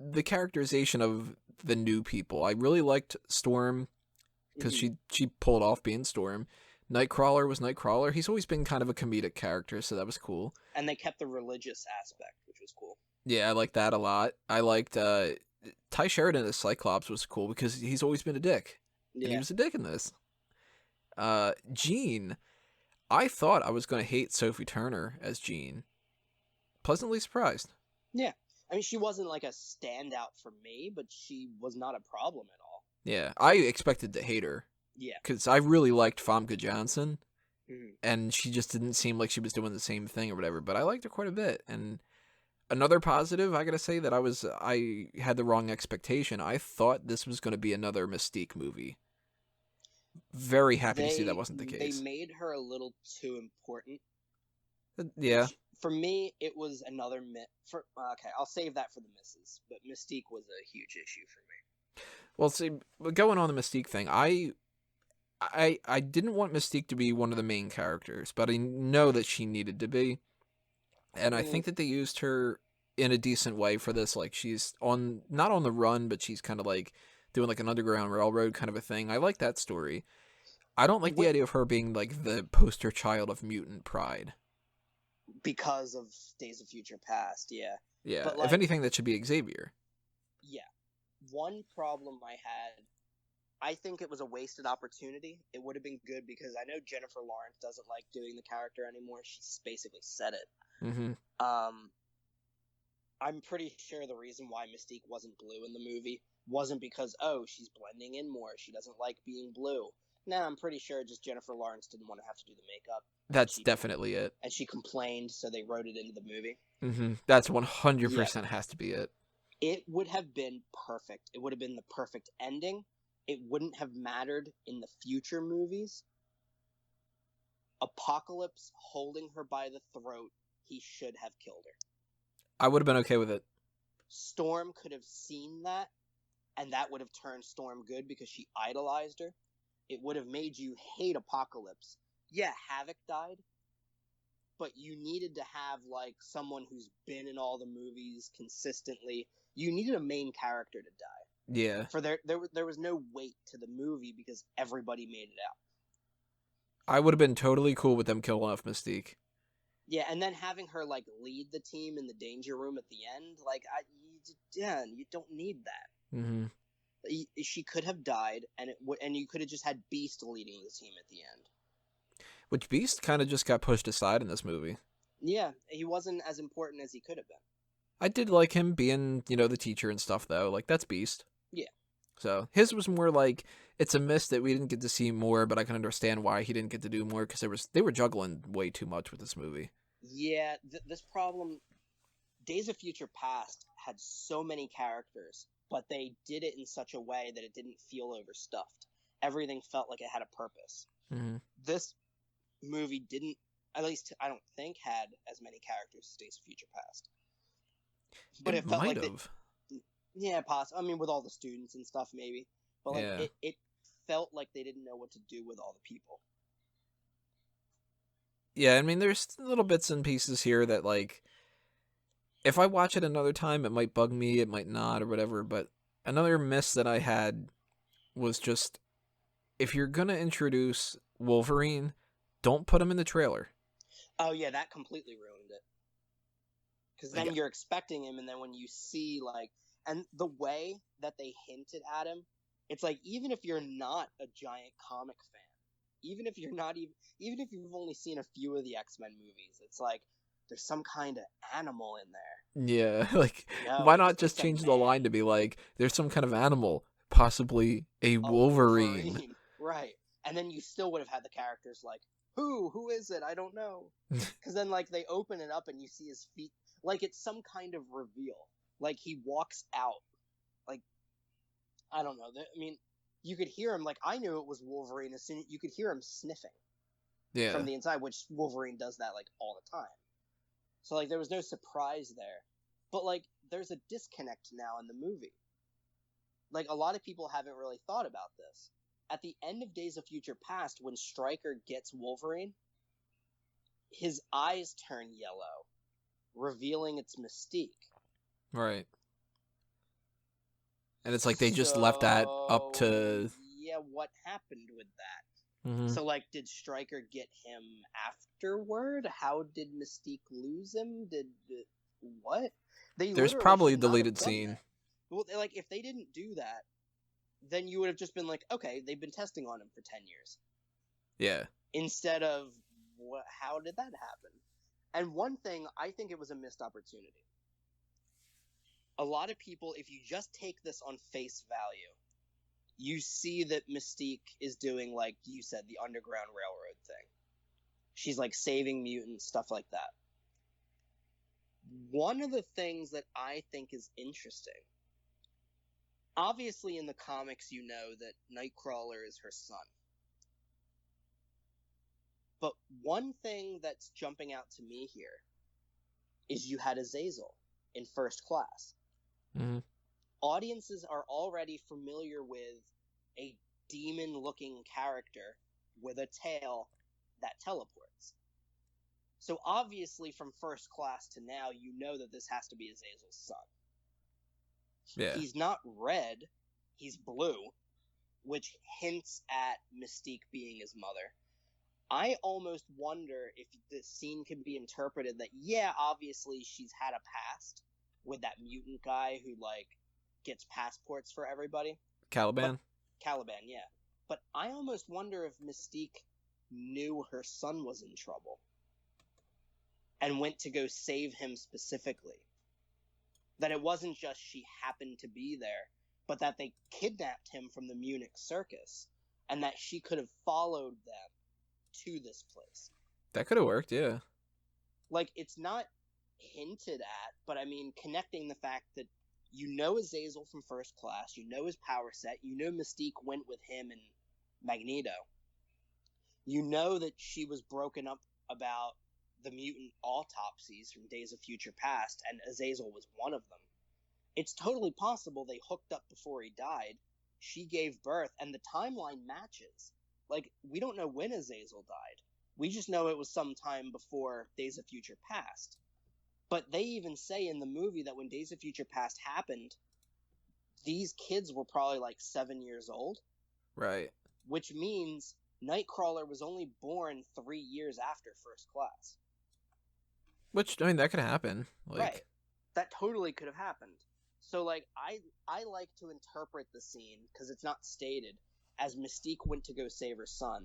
the characterization of the new people. I really liked Storm because she pulled off being Storm. Nightcrawler was Nightcrawler. He's always been kind of a comedic character, so that was cool. And they kept the religious aspect, which was cool. Yeah, I liked that a lot. I liked... Ty Sheridan as Cyclops was cool because he's always been a dick. Yeah. And he was a dick in this. Jean, I thought I was going to hate Sophie Turner as Jean. Pleasantly surprised. Yeah. I mean, she wasn't like a standout for me, but she was not a problem at all. Yeah, I expected to hate her. Yeah. Because I really liked Famke Janssen, Mm-hmm. and she just didn't seem like she was doing the same thing or whatever, but I liked her quite a bit. And another positive, I gotta say that I had the wrong expectation. I thought this was going to be another Mystique movie. Very happy to see that wasn't the case. They made her a little too important. Yeah. For me, it was another okay, I'll save that for the misses, but Mystique was a huge issue for me. Well, see, going on the Mystique thing, I didn't want Mystique to be one of the main characters, but I know that she needed to be. And I think that they used her in a decent way for this. Like, she's not on the run, but she's kind of like doing like an underground railroad kind of a thing. I like that story. I don't like the idea of her being like the poster child of mutant pride. Because of Days of Future Past, yeah. Yeah, but if anything, that should be Xavier. Yeah. One problem I had, I think it was a wasted opportunity. It would have been good because I know Jennifer Lawrence doesn't like doing the character anymore. She's basically said it. Mm-hmm. I'm pretty sure the reason why Mystique wasn't blue in the movie wasn't because, oh, she's blending in more. She doesn't like being blue. Nah, I'm pretty sure just Jennifer Lawrence didn't want to have to do the makeup. That's definitely it. And she complained, so they wrote it into the movie. Mm-hmm. That's 100% has to be it. It would have been perfect. It would have been the perfect ending. It wouldn't have mattered in the future movies. Apocalypse holding her by the throat, he should have killed her. I would have been okay with it. Storm could have seen that, and that would have turned Storm good because she idolized her. It would have made you hate Apocalypse. Yeah, Havok died, but you needed to have like someone who's been in all the movies consistently. You needed a main character to die. Yeah. For there was no weight to the movie because everybody made it out. I would have been totally cool with them killing off Mystique. Yeah, and then having her like lead the team in the danger room at the end, like you don't need that. Mm-hmm. She could have died, and you could have just had Beast leading the team at the end. Which Beast kind of just got pushed aside in this movie. Yeah, he wasn't as important as he could have been. I did like him being, the teacher and stuff, though. Like, that's Beast. Yeah. So, his was more like, it's a miss that we didn't get to see more, but I can understand why he didn't get to do more, because they were juggling way too much with this movie. Yeah, this problem, Days of Future Past had so many characters, but they did it in such a way that it didn't feel overstuffed. Everything felt like it had a purpose. Mm-hmm. This movie didn't, at least I don't think, had as many characters as Days of Future Past. But it felt like yeah, possibly. I mean, with all the students and stuff, maybe. But like, it felt like they didn't know what to do with all the people. Yeah, I mean, there's little bits and pieces here that, like, if I watch it another time, it might bug me, it might not, or whatever. But another miss that I had was just, if you're gonna introduce Wolverine, don't put him in the trailer. Oh yeah, that completely ruined it. Because then you're expecting him, and then when you see, like, and the way that they hinted at him, it's like, even if you're not a giant comic fan, even if you're not even if you've only seen a few of the X-Men movies, it's like, there's some kind of animal in there. Yeah, like, why not just change the line to be like, there's some kind of animal, possibly a Wolverine. Right. And then you still would have had the characters like, who is it? I don't know. Because then, like, they open it up and you see his feet. Like, it's some kind of reveal. Like, he walks out. Like, I don't know. I mean, you could hear him. Like, I knew it was Wolverine as soon as you could hear him sniffing. Yeah. From the inside, which Wolverine does that, like, all the time. So, like, there was no surprise there. But, like, there's a disconnect now in the movie. Like, a lot of people haven't really thought about this. At the end of Days of Future Past, when Stryker gets Wolverine, his eyes turn yellow, revealing its Mystique. Right. And it's like they just left that up to... Yeah, what happened with that? Mm-hmm. So, like, did Stryker get him afterward? How did Mystique lose him? What? There's probably a deleted scene. That. Well, like, if they didn't do that, then you would have just been like, okay, they've been testing on him for 10 years. Yeah. Instead of, how did that happen? And one thing, I think it was a missed opportunity. a lot of people, if you just take this on face value, you see that Mystique is doing, like you said, the Underground Railroad thing. She's like saving mutants, stuff like that. One of the things that I think is interesting, obviously in the comics you know that Nightcrawler is her son. But one thing that's jumping out to me here is you had Azazel in First Class. Mm-hmm. Audiences are already familiar with a demon-looking character with a tail that teleports. So obviously from First Class to now, you know that this has to be Azazel's son. Yeah. He's not red, he's blue, which hints at Mystique being his mother. I almost wonder if this scene could be interpreted that, yeah, obviously she's had a past with that mutant guy who, like, gets passports for everybody. Caliban? Caliban, yeah. But I almost wonder if Mystique knew her son was in trouble and went to go save him specifically. That it wasn't just she happened to be there, but that they kidnapped him from the Munich circus, and that she could have followed them to this place. That could have worked, yeah. Like, it's not hinted at, but I mean, connecting the fact that you know Azazel from First Class, you know his power set, you know Mystique went with him and Magneto. You know that she was broken up about the mutant autopsies from Days of Future Past, and Azazel was one of them. It's totally possible they hooked up before he died, she gave birth, and the timeline matches. Like, we don't know when Azazel died. We just know it was sometime before Days of Future Past. But they even say in the movie that when Days of Future Past happened, these kids were probably like 7 years old. Right. Which means Nightcrawler was only born 3 years after First Class. Which, I mean, that could happen. Like... Right. That totally could have happened. So, like, I like to interpret the scene, because it's not stated, as Mystique went to go save her son.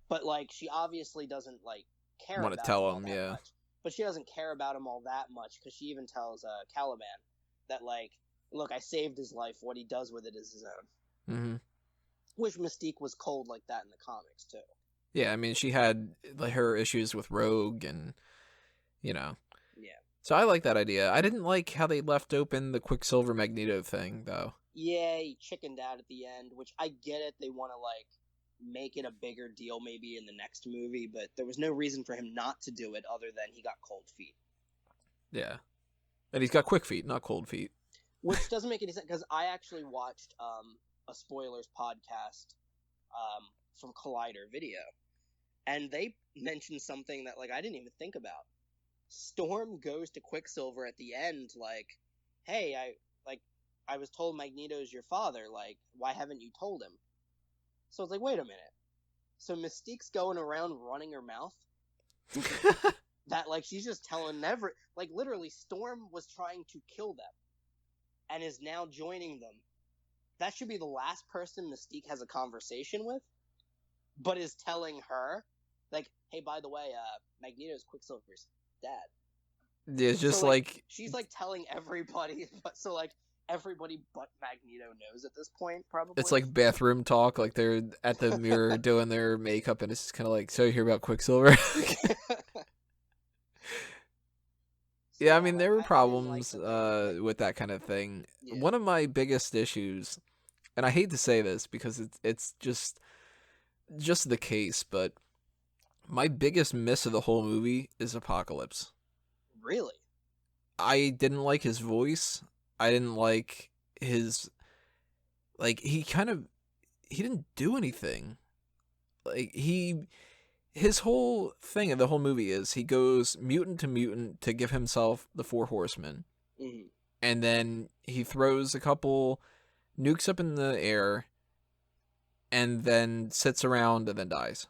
But, like, she obviously doesn't, like, care about him. Want to tell him, yeah. Much. But she doesn't care about him all that much, because she even tells Caliban that, like, look, I saved his life. What he does with it is his own. Mm-hmm. Which Mystique was cold like that in the comics, too. Yeah, I mean, she had like, her issues with Rogue and, you know. Yeah. So I like that idea. I didn't like how they left open the Quicksilver Magneto thing, though. Yeah, he chickened out at the end, which I get it. They want to, like, make it a bigger deal maybe in the next movie, but there was no reason for him not to do it other than he got cold feet. Yeah. And he's got quick feet, not cold feet. Which doesn't make any sense, because I actually watched a spoilers podcast from Collider Video, and they mentioned something that, like, I didn't even think about. Storm goes to Quicksilver at the end, like, hey, I was told Magneto's your father, like, why haven't you told him? So it's like, wait a minute. So Mystique's going around running her mouth? That, like, she's just telling like, literally, Storm was trying to kill them, and is now joining them. That should be the last person Mystique has a conversation with, but is telling her, like, hey, by the way, Magneto's Quicksilver's dad. Yeah, it's just so, like... She's, like, telling everybody, so, like, everybody but Magneto knows at this point, probably. It's like bathroom talk, like they're at the mirror doing their makeup, and it's just kind of like, so you hear about Quicksilver? Yeah, I mean, there were problems with that kind of thing. Yeah. One of my biggest issues, and I hate to say this because it's just the case, but my biggest miss of the whole movie is Apocalypse. Really? I didn't like his voice. I didn't like his... Like, he didn't do anything. Like, his whole thing in the whole movie is he goes mutant to give himself the Four Horsemen. Mm-hmm. And then he throws a couple nukes up in the air and then sits around and then dies.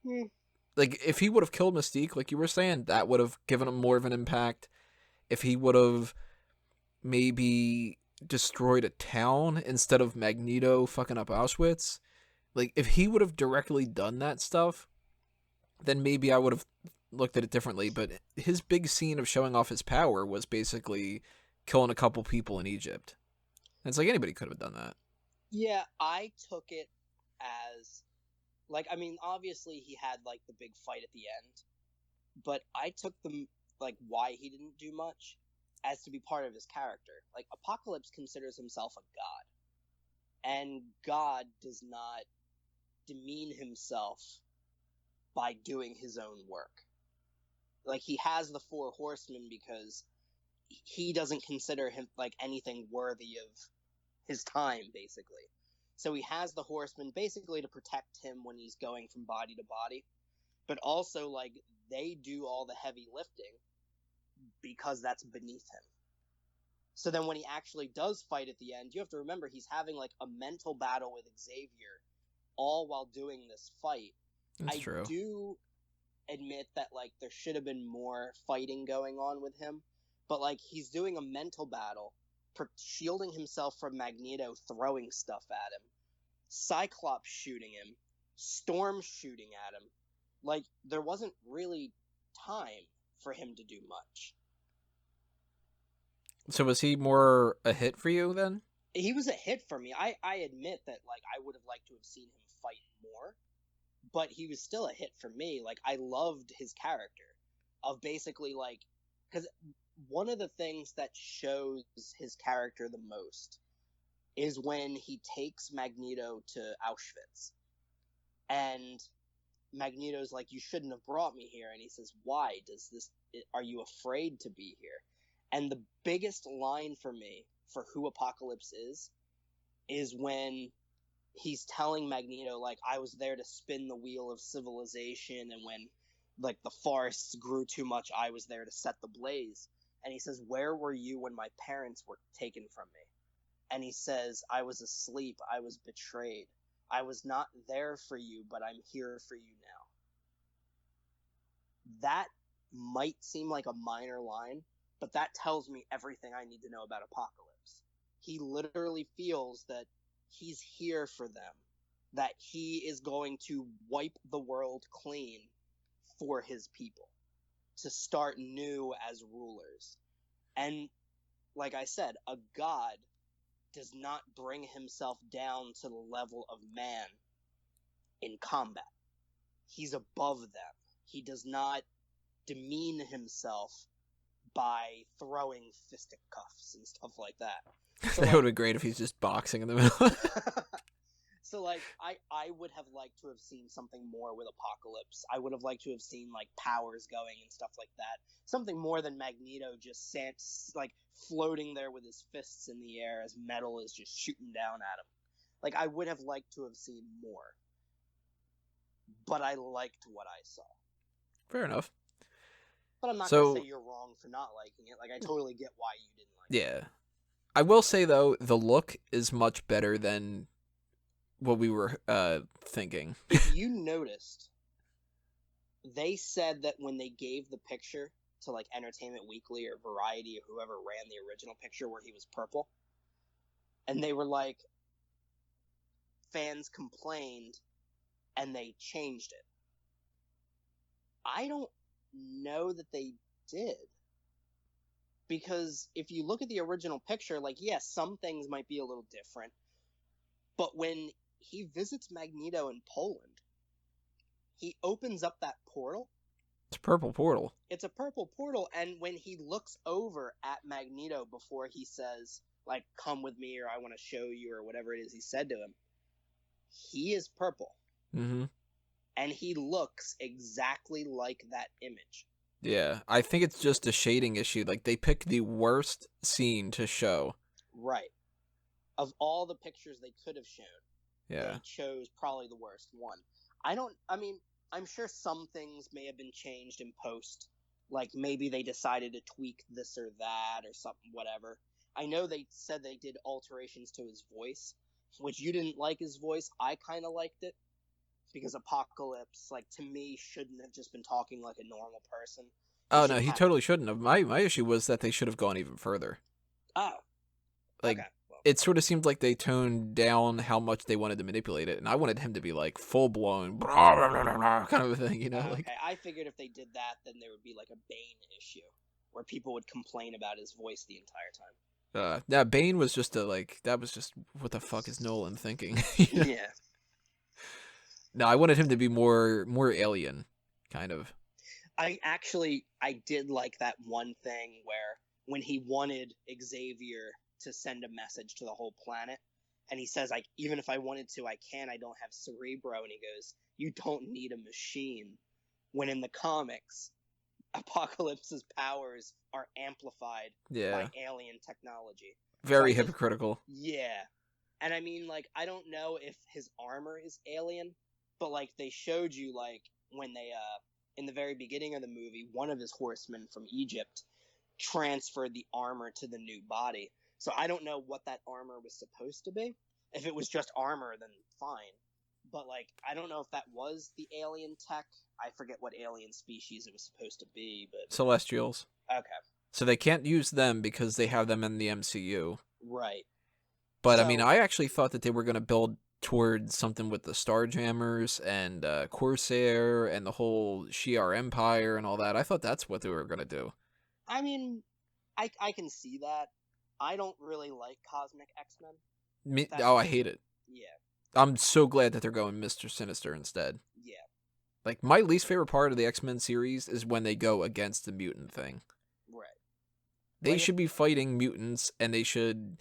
Mm. Like, if he would have killed Mystique, like you were saying, that would have given him more of an impact. If he would have maybe destroyed a town instead of Magneto fucking up Auschwitz, like, if he would have directly done that stuff, then maybe I would have looked at it differently, but his big scene of showing off his power was basically killing a couple people in Egypt. And it's like anybody could have done that. Yeah, I took it as, like, I mean, obviously he had, like, the big fight at the end, but I took the, like, why he didn't do much as to be part of his character. Like, Apocalypse considers himself a god, and God does not demean himself by doing his own work. Like, he has the four horsemen because he doesn't consider him, like, anything worthy of his time, basically. So he has the horsemen basically to protect him when he's going from body to body, but also, like, they do all the heavy lifting because that's beneath him. So then when he actually does fight at the end, you have to remember he's having, like, a mental battle with Xavier all while doing this fight. That's true. I do admit that, like, there should have been more fighting going on with him, but, like, he's doing a mental battle, shielding himself from Magneto throwing stuff at him, Cyclops shooting him, Storm shooting at him. Like, there wasn't really time for him to do much. So was he more a hit for you then? He was a hit for me. I admit that, like, I would have liked to have seen him fight more, but he was still a hit for me. Like, I loved his character of basically, like, because one of the things that shows his character the most is when he takes Magneto to Auschwitz. And Magneto's like, you shouldn't have brought me here. And he says, why? Are you afraid to be here? And the biggest line for me for who Apocalypse is when he's telling Magneto, like, I was there to spin the wheel of civilization, and when, like, the forests grew too much, I was there to set the blaze. And he says, where were you when my parents were taken from me? And he says, I was asleep, I was betrayed. I was not there for you, but I'm here for you now. That might seem like a minor line, but that tells me everything I need to know about Apocalypse. He literally feels that he's here for them, that he is going to wipe the world clean for his people, to start new as rulers. And like I said, a god does not bring himself down to the level of man in combat. He's above them. He does not demean himself by throwing fisticuffs and stuff like that. So, that would have been great if he's just boxing in the middle. So, like, I would have liked to have seen something more with Apocalypse. I would have liked to have seen, like, powers going and stuff like that. Something more than Magneto just, like, floating there with his fists in the air as metal is just shooting down at him. Like, I would have liked to have seen more. But I liked what I saw. Fair enough. But I'm not going to say you're wrong for not liking it. Like, I totally get why you didn't like it. Yeah. I will say, though, the look is much better than what we were thinking. If you noticed, they said that when they gave the picture to, like, Entertainment Weekly or Variety or whoever ran the original picture where he was purple, and they were like, fans complained, and they changed it. I don't know that they did. Because if you look at the original picture, like, yes, some things might be a little different, but when he visits Magneto in Poland, he opens up that portal. It's a purple portal. It's a purple portal, and when he looks over at Magneto before he says, like, come with me, or I want to show you, or whatever it is he said to him, he is purple. Mm-hmm. And he looks exactly like that image. Yeah, I think it's just a shading issue. Like, they picked the worst scene to show. Right. Of all the pictures they could have shown, yeah, they chose probably the worst one. I'm sure some things may have been changed in post. Like, maybe they decided to tweak this or that or something, whatever. I know they said they did alterations to his voice, which you didn't like his voice. I kind of liked it. Because Apocalypse, like, to me, shouldn't have just been talking like a normal person. Oh, no, he totally shouldn't have. My issue was that they should have gone even further. Oh. Like, okay. Well. it sort of seemed like they toned down how much they wanted to manipulate it, and I wanted him to be like full blown kind of a thing, you know? Okay, I figured if they did that, then there would be like a Bane issue where people would complain about his voice the entire time. Now Bane was just that was just what the fuck is Nolan thinking? You know? Yeah. No, I wanted him to be more alien, kind of. I did like that one thing where when he wanted Xavier to send a message to the whole planet, and he says, like, even if I wanted to, I can't, I don't have Cerebro, and he goes, you don't need a machine. When in the comics, Apocalypse's powers are amplified by alien technology. Very hypocritical. Yeah. And I mean, like, I don't know if his armor is alien, but, like, they showed you, like, when they, in the very beginning of the movie, one of his horsemen from Egypt transferred the armor to the new body. So I don't know what that armor was supposed to be. If it was just armor, then fine. But, like, I don't know if that was the alien tech. I forget what alien species it was supposed to be, but... Celestials. Okay. So they can't use them because they have them in the MCU. Right. But, I mean, I actually thought that they were going to build towards something with the Starjammers and Corsair and the whole Shi'ar Empire and all that. I thought that's what they were going to do. I mean, I can see that. I don't really like Cosmic X-Men. I hate it. Yeah. I'm so glad that they're going Mr. Sinister instead. Yeah. Like, my least favorite part of the X-Men series is when they go against the mutant thing. Right. They should be fighting mutants, and they should,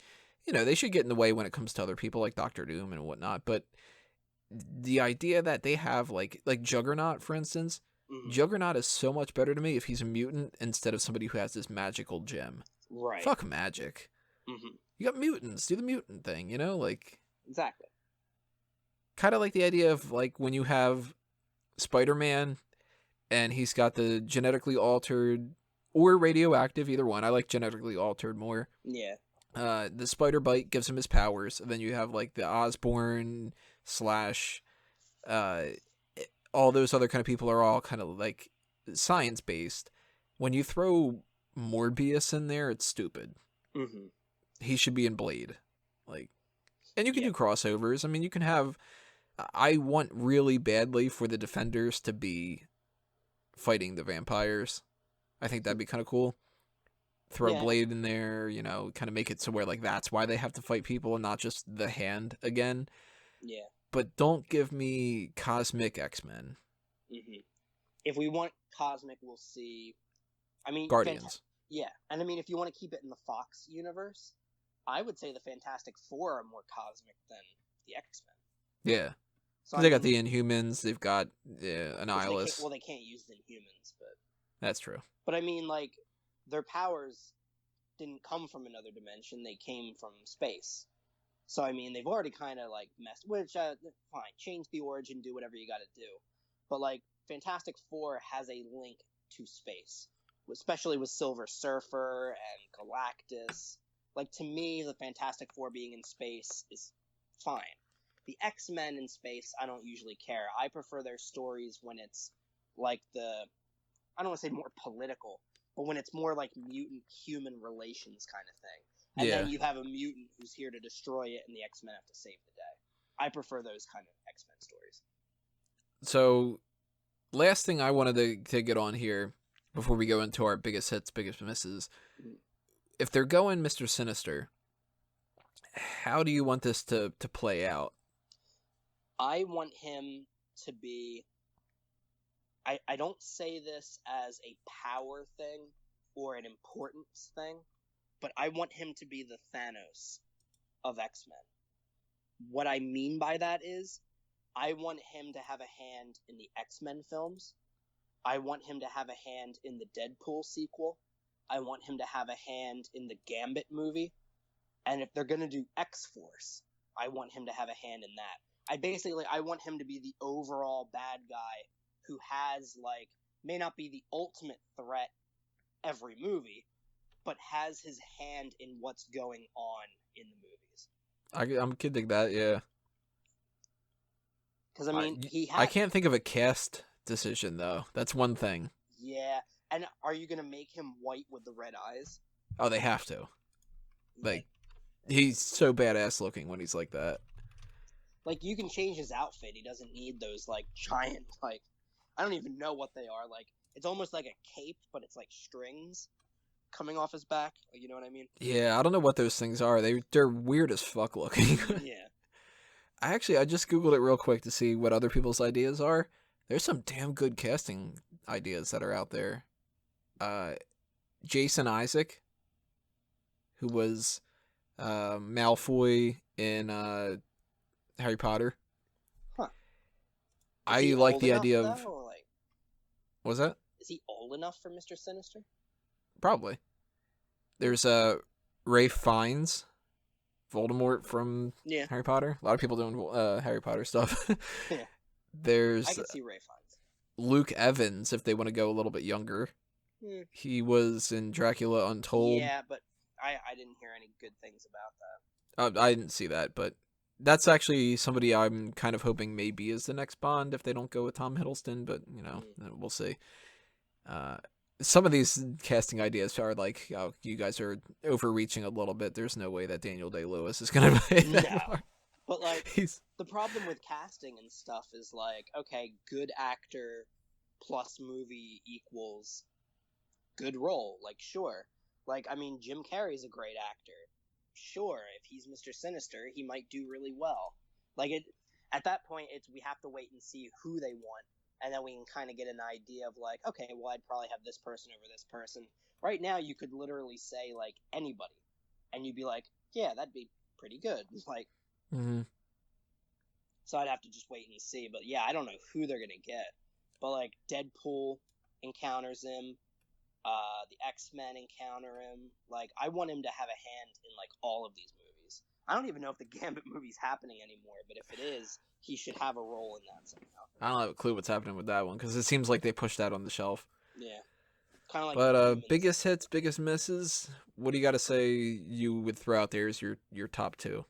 they should get in the way when it comes to other people like Doctor Doom and whatnot. But the idea that they have, like Juggernaut, for instance, Juggernaut is so much better to me if he's a mutant instead of somebody who has this magical gem. Right. Fuck magic. Mm-hmm. You got mutants. Do the mutant thing, like... Exactly. Kind of like the idea of, like, when you have Spider-Man and he's got the genetically altered or radioactive, either one. I like genetically altered more. Yeah. The spider bite gives him his powers. And then you have, like, the Osborn / all those other kind of people are all kind of, like, science-based. When you throw Morbius in there, it's stupid. Mm-hmm. He should be in Blade. Like, and you can do crossovers. I mean, you can have... I want really badly for the Defenders to be fighting the vampires. I think that'd be kind of cool. Throw Blade in there, kind of make it so where, like, that's why they have to fight people and not just the Hand again. Yeah. But don't give me Cosmic X-Men. Mm-hmm. If we want Cosmic, we'll see... I mean... Guardians. Yeah. And I mean, if you want to keep it in the Fox universe, I would say the Fantastic Four are more cosmic than the X-Men. Yeah. So they got the Inhumans, they've got Annihilus. They can't use the Inhumans, but... That's true. But I mean, like, their powers didn't come from another dimension, they came from space. So, I mean, they've already kind of, like, messed... Which, fine, change the origin, do whatever you gotta do. But, like, Fantastic Four has a link to space. Especially with Silver Surfer and Galactus. Like, to me, the Fantastic Four being in space is fine. The X-Men in space, I don't usually care. I prefer their stories when it's, like, I don't want to say more political, but when it's more like mutant-human relations kind of thing. And then you have a mutant who's here to destroy it, and the X-Men have to save the day. I prefer those kind of X-Men stories. So, last thing I wanted to get on here, before we go into our biggest hits, biggest misses, if they're going Mr. Sinister, how do you want this to play out? I want him to be... I don't say this as a power thing or an importance thing, but I want him to be the Thanos of X-Men. What I mean by that is, I want him to have a hand in the X-Men films. I want him to have a hand in the Deadpool sequel. I want him to have a hand in the Gambit movie. And if they're going to do X-Force, I want him to have a hand in that. I want him to be the overall bad guy who has, like, may not be the ultimate threat every movie, but has his hand in what's going on in the movies. I'm kidding that, yeah. Because, I mean, I can't think of a cast decision, though. That's one thing. Yeah. And are you going to make him white with the red eyes? Oh, they have to. Like, He's so badass looking when he's like that. Like, you can change his outfit. He doesn't need those, like, giant, like, I don't even know what they are. Like, it's almost like a cape, but it's like strings coming off his back. Like, you know what I mean? Yeah, I don't know what those things are. They're weird as fuck looking. Yeah. I just Googled it real quick to see what other people's ideas are. There's some damn good casting ideas that are out there. Jason Isaac, who was Malfoy in Harry Potter. Huh. I like the idea of... Like, what's that? is he old enough for Mr. Sinister? Probably. There's Ralph Fiennes, Voldemort from Harry Potter. A lot of people doing Harry Potter stuff. Yeah. There's I can see Ralph Fiennes. Luke Evans, if they want to go a little bit younger. He was in Dracula Untold. Yeah, but I didn't hear any good things about that. I didn't see that, but that's actually somebody I'm kind of hoping maybe is the next Bond if they don't go with Tom Hiddleston, but, you know, we'll see. Some of these casting ideas are like, oh, you guys are overreaching a little bit. There's no way that Daniel Day-Lewis is going to play that part. But, like, the problem with casting and stuff is, like, okay, good actor plus movie equals good role. Like, sure. Like, I mean, Jim Carrey's a great actor. Sure, if he's Mr. Sinister, he might do really well. Like, at that point, we have to wait and see who they want. And then we can kind of get an idea of, like, okay, well, I'd probably have this person over this person. Right now, you could literally say, like, anybody. And you'd be like, yeah, that'd be pretty good. Like, So I'd have to just wait and see. But, yeah, I don't know who they're going to get. But, like, Deadpool encounters him. The X-Men encounter him. Like, I want him to have a hand in, like, all of these movies. I don't even know if the Gambit movie's happening anymore, but if it is, he should have a role in that somehow. I don't have a clue what's happening with that one, because it seems like they pushed that on the shelf. Yeah. Kind of like. But biggest hits, biggest misses, what do you got to say you would throw out there as your top two?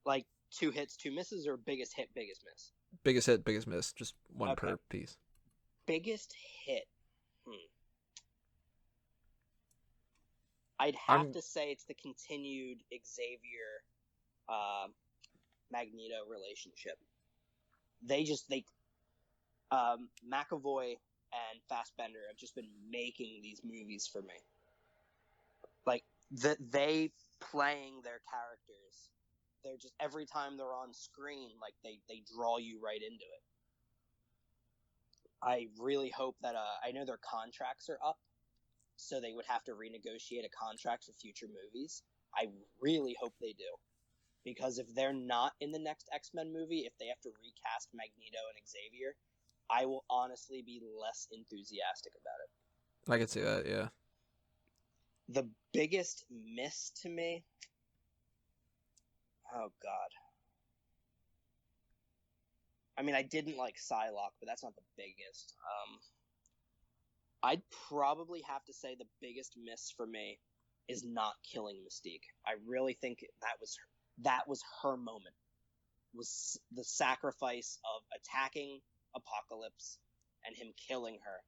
Like, 2 hits, 2 misses, or biggest hit, biggest miss? Biggest hit, biggest miss, just one per piece. Biggest hit. I'd have to say it's the continued Xavier Magneto relationship. McAvoy and Fassbender have just been making these movies for me. Like, they playing their characters, they're just, every time they're on screen, like, they draw you right into it. I really hope that, I know their contracts are up, so they would have to renegotiate a contract for future movies. I really hope they do. Because if they're not in the next X-Men movie, if they have to recast Magneto and Xavier, I will honestly be less enthusiastic about it. I can see that, yeah. The biggest miss to me... Oh, God. I mean, I didn't like Psylocke, but that's not the biggest. I'd probably have to say the biggest miss for me is not killing Mystique. I really think that was her moment. Was the sacrifice of attacking Apocalypse and him killing her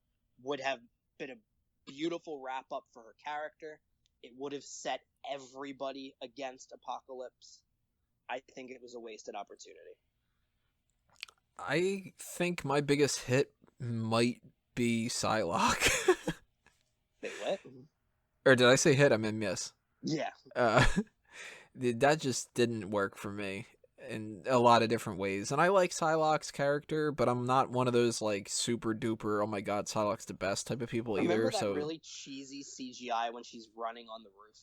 would have been a beautiful wrap up for her character. It would have set everybody against Apocalypse. I think it was a wasted opportunity. I think my biggest hit might be Psylocke. Wait, what? Or did I say hit? I meant miss. Yeah. That just didn't work for me in a lot of different ways. And I like Psylocke's character, but I'm not one of those, like, super duper, oh my god, Psylocke's the best type of people either. Remember that really cheesy CGI when she's running on the roof?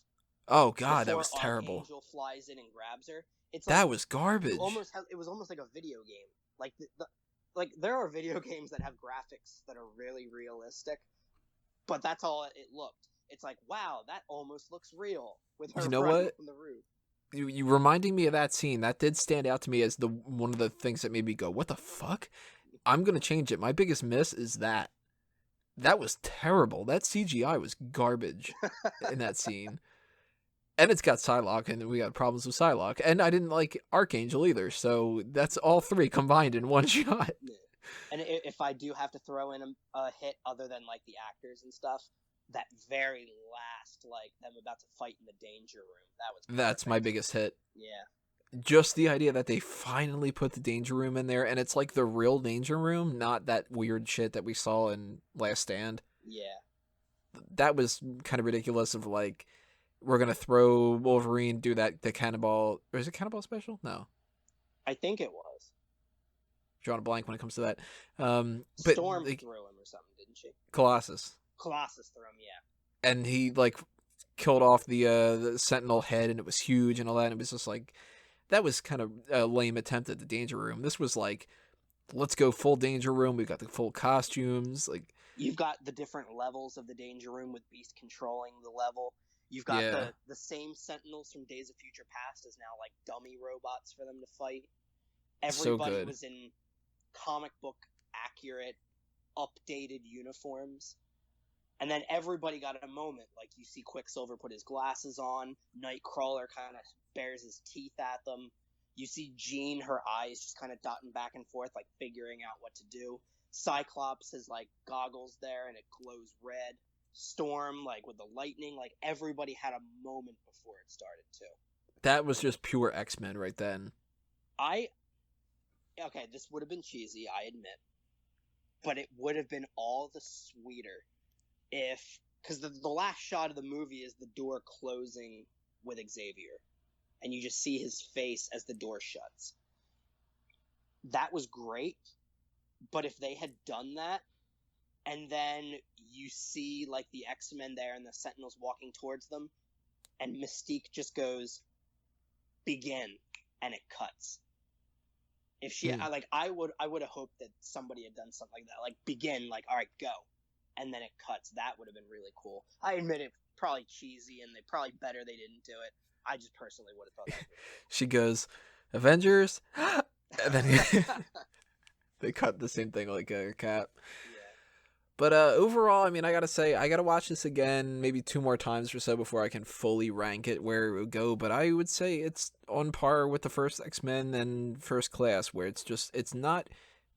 Oh god, that was terrible. Archangel flies in and grabs her. It's like, that was garbage. It was almost like a video game. Like like, there are video games that have graphics that are really realistic, but that's all it looked. It's like, wow, that almost looks real with her running on the roof. You reminding me of that scene. That did stand out to me as one of the things that made me go, what the fuck? I'm going to change it. My biggest miss is that. That was terrible. That CGI was garbage in that scene. And it's got Psylocke, and we got problems with Psylocke. And I didn't like Archangel either, so that's all three combined in one shot. And if I do have to throw in a hit other than, like, the actors and stuff, that very last, like, them about to fight in the danger room. That was perfect. That's my biggest hit. Yeah. Just the idea that they finally put the danger room in there, and it's like the real danger room, not that weird shit that we saw in Last Stand. Yeah. That was kind of ridiculous of, like, we're going to throw Wolverine, do the cannonball. Or is it cannonball special? No. I think it was. Drawing a blank when it comes to that. But Storm threw him or something, didn't she? Colossus threw him, yeah. And he, like, killed off the Sentinel head, and it was huge and all that. And it was just like, that was kind of a lame attempt at the danger room. This was like, let's go full danger room. We got the full costumes. Like, you've got the different levels of the danger room with Beast controlling the level. You've got the same Sentinels from Days of Future Past as now, like, dummy robots for them to fight. Everybody was in comic book accurate, updated uniforms. And then everybody got a moment. Like, you see Quicksilver put his glasses on. Nightcrawler kind of bares his teeth at them. You see Jean, her eyes just kind of dotting back and forth, like, figuring out what to do. Cyclops has, like, goggles there, and it glows red. Storm, like, with the lightning. Like, everybody had a moment before it started, too. That was just pure X-Men right then. Okay, this would have been cheesy, I admit. But it would have been all the sweeter if... Because the last shot of the movie is the door closing with Xavier. And you just see his face as the door shuts. That was great. But if they had done that, and then you see, like, the X-Men there and the Sentinels walking towards them, and Mystique just goes, begin, and it cuts. If she, I would have hoped that somebody had done something like that, like, begin, like, all right, go, and then it cuts. That would have been really cool. I admit it, probably cheesy, and probably better they didn't do it. I just personally would have thought that. She goes, Avengers, and then they cut the same thing like a cat. Yeah. But overall, I mean, I gotta say, I gotta watch this again, maybe 2 more times or so before I can fully rank it where it would go. But I would say it's on par with the first X-Men and First Class, where it's not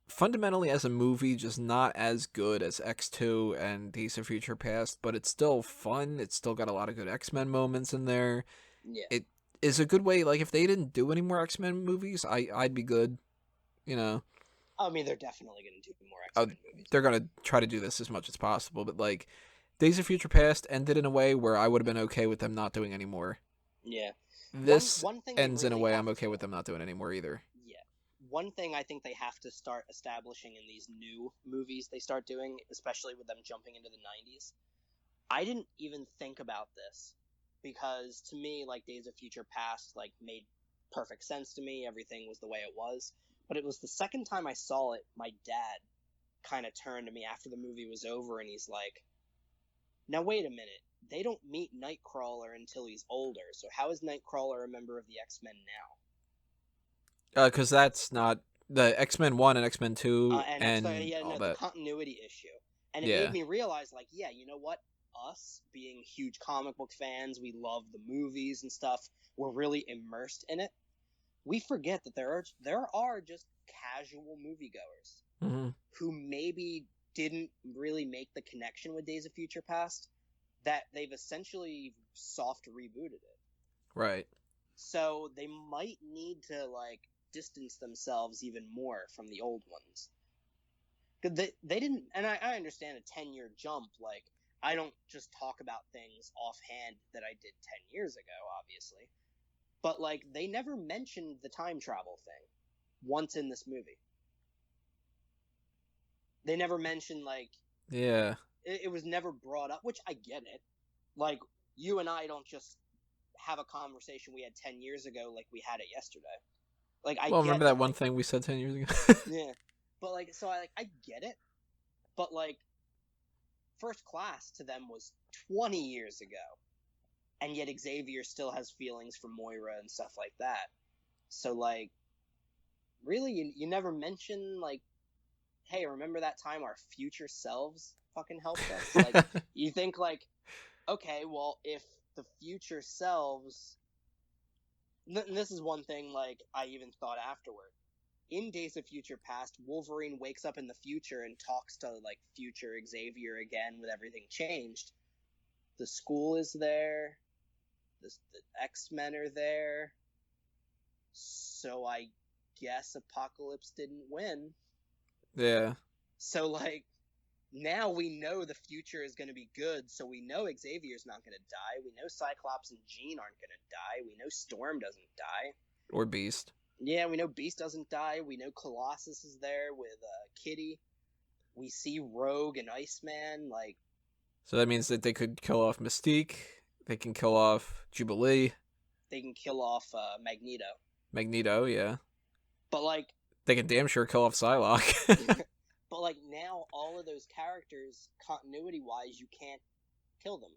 fundamentally as a movie, just not as good as X2 and Days of Future Past, but it's still fun. It's still got a lot of good X-Men moments in there. Yeah. It is a good way, like, if they didn't do any more X-Men movies, I'd be good, you know. I mean, they're definitely going to do more X-Men movies. They're going to try to do this as much as possible, but, like, Days of Future Past ended in a way where I would have been okay with them not doing any more. Yeah. This one thing ends really in a way I'm okay with them not doing any more either. Yeah. One thing I think they have to start establishing in these new movies they start doing, especially with them jumping into the 90s, I didn't even think about this, because to me, like, Days of Future Past, like, made perfect sense to me. Everything was the way it was. But it was the second time I saw it, my dad kind of turned to me after the movie was over, and he's like, now wait a minute, they don't meet Nightcrawler until he's older, so how is Nightcrawler a member of the X-Men now? Because that's not the X-Men 1 and X-Men 2 and all that. The continuity issue. And it made me realize, like, yeah, you know what? Us, being huge comic book fans, we love the movies and stuff, we're really immersed in it. We forget that there are just casual moviegoers who maybe didn't really make the connection with Days of Future Past, that they've essentially soft rebooted it. Right. So they might need to, like, distance themselves even more from the old ones. Because they didn't, and I understand a 10-year jump, like, I don't just talk about things offhand that I did 10 years ago, obviously. But, like, they never mentioned the time travel thing once in this movie. They never mentioned, like... Yeah. It was never brought up, which I get it. Like, you and I don't just have a conversation we had 10 years ago like we had it yesterday. Like, remember that one thing we said 10 years ago? Yeah. But, like, so I get it. But, like, First Class to them was 20 years ago. And yet Xavier still has feelings for Moira and stuff like that. So, like, really, you never mention, like, hey, remember that time our future selves fucking helped us? Like, you think, like, okay, well, if the future selves... And this is one thing, like, I even thought afterward. In Days of Future Past, Wolverine wakes up in the future and talks to, like, future Xavier again with everything changed. The school is there. The X-Men are there. So I guess Apocalypse didn't win. Yeah. So, like, now we know the future is going to be good, so we know Xavier's not going to die. We know Cyclops and Jean aren't going to die. We know Storm doesn't die. Or Beast. Yeah, we know Beast doesn't die. We know Colossus is there with Kitty. We see Rogue and Iceman, like... So that means that they could kill off Mystique. They can kill off Jubilee. They can kill off Magneto. Magneto, yeah. But, like... They can damn sure kill off Psylocke. But, like, now all of those characters, continuity-wise, you can't kill them.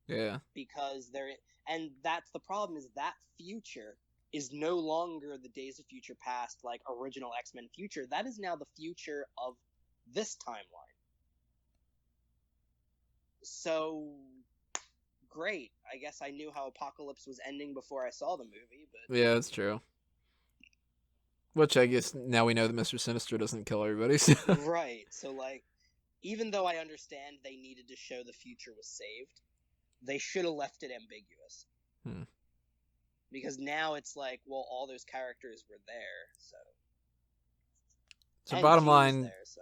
Yeah. Because they're... And that's the problem, is that future is no longer the Days of Future Past, like, original X-Men future. That is now the future of this timeline. So, great. I guess I knew how Apocalypse was ending before I saw the movie, but... Yeah, that's true. Which I guess now we know that Mr. Sinister doesn't kill everybody. So. Right. So, like, even though I understand they needed to show the future was saved, they should have left it ambiguous. Because now it's like, well, all those characters were there, so... So and bottom Jean's line, there, so.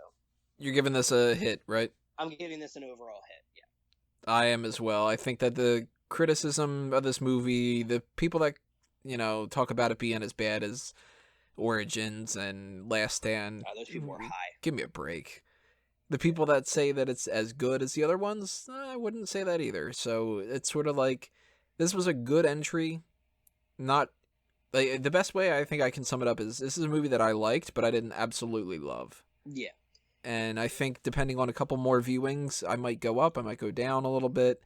You're giving this a hit, right? I'm giving this an overall hit, yeah. I am as well. I think that the criticism of this movie, the people that, talk about it being as bad as Origins and Last Stand... those people are high. Give me a break. The people that say that it's as good as the other ones, I wouldn't say that either. So it's sort of like, this was a good entry. Not... Like, the best way I think I can sum it up is, this is a movie that I liked, but I didn't absolutely love. Yeah. And I think depending on a couple more viewings, I might go up, I might go down a little bit.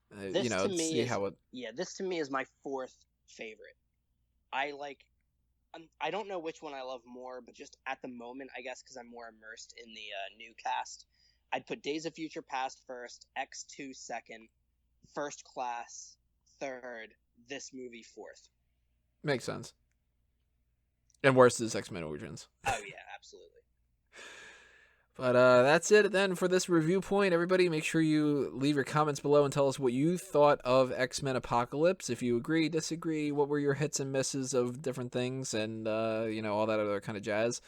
This to me is my fourth favorite. I don't know which one I love more, but just at the moment, I guess, because I'm more immersed in the new cast, I'd put Days of Future Past first, X2 second, First Class third, this movie fourth. Makes sense. And worse is X-Men Origins. Oh, yeah, absolutely. But that's it then for this review point. Everybody, make sure you leave your comments below and tell us what you thought of X-Men Apocalypse. If you agree, disagree, what were your hits and misses of different things, and all that other kind of jazz.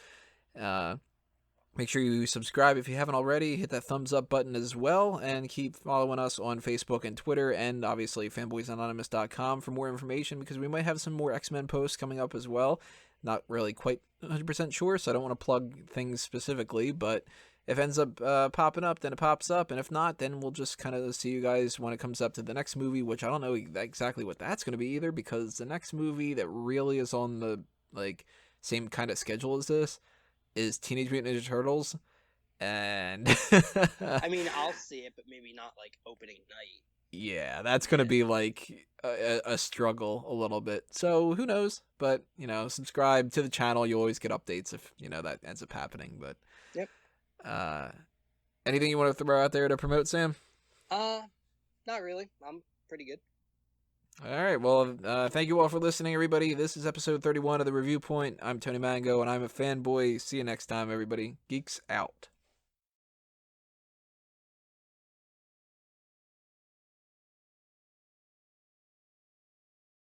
Make sure you subscribe if you haven't already. Hit that thumbs up button as well, and keep following us on Facebook and Twitter, and obviously fanboysanonymous.com for more information, because we might have some more X-Men posts coming up as well. Not really quite 100% sure, so I don't want to plug things specifically, but if it ends up popping up, then it pops up, and if not, then we'll just kind of see you guys when it comes up to the next movie, which I don't know exactly what that's going to be either, because the next movie that really is on the same kind of schedule as this is Teenage Mutant Ninja Turtles, and I mean, I'll see it, but maybe not opening night. Yeah, that's going to be a struggle a little bit. So who knows? But, subscribe to the channel. You always get updates if, that ends up happening. But, yep. Anything you want to throw out there to promote, Sam? Not really. I'm pretty good. All right. Well, thank you all for listening, everybody. This is episode 31 of The Review Point. I'm Tony Mango, and I'm a fanboy. See you next time, everybody. Geeks out.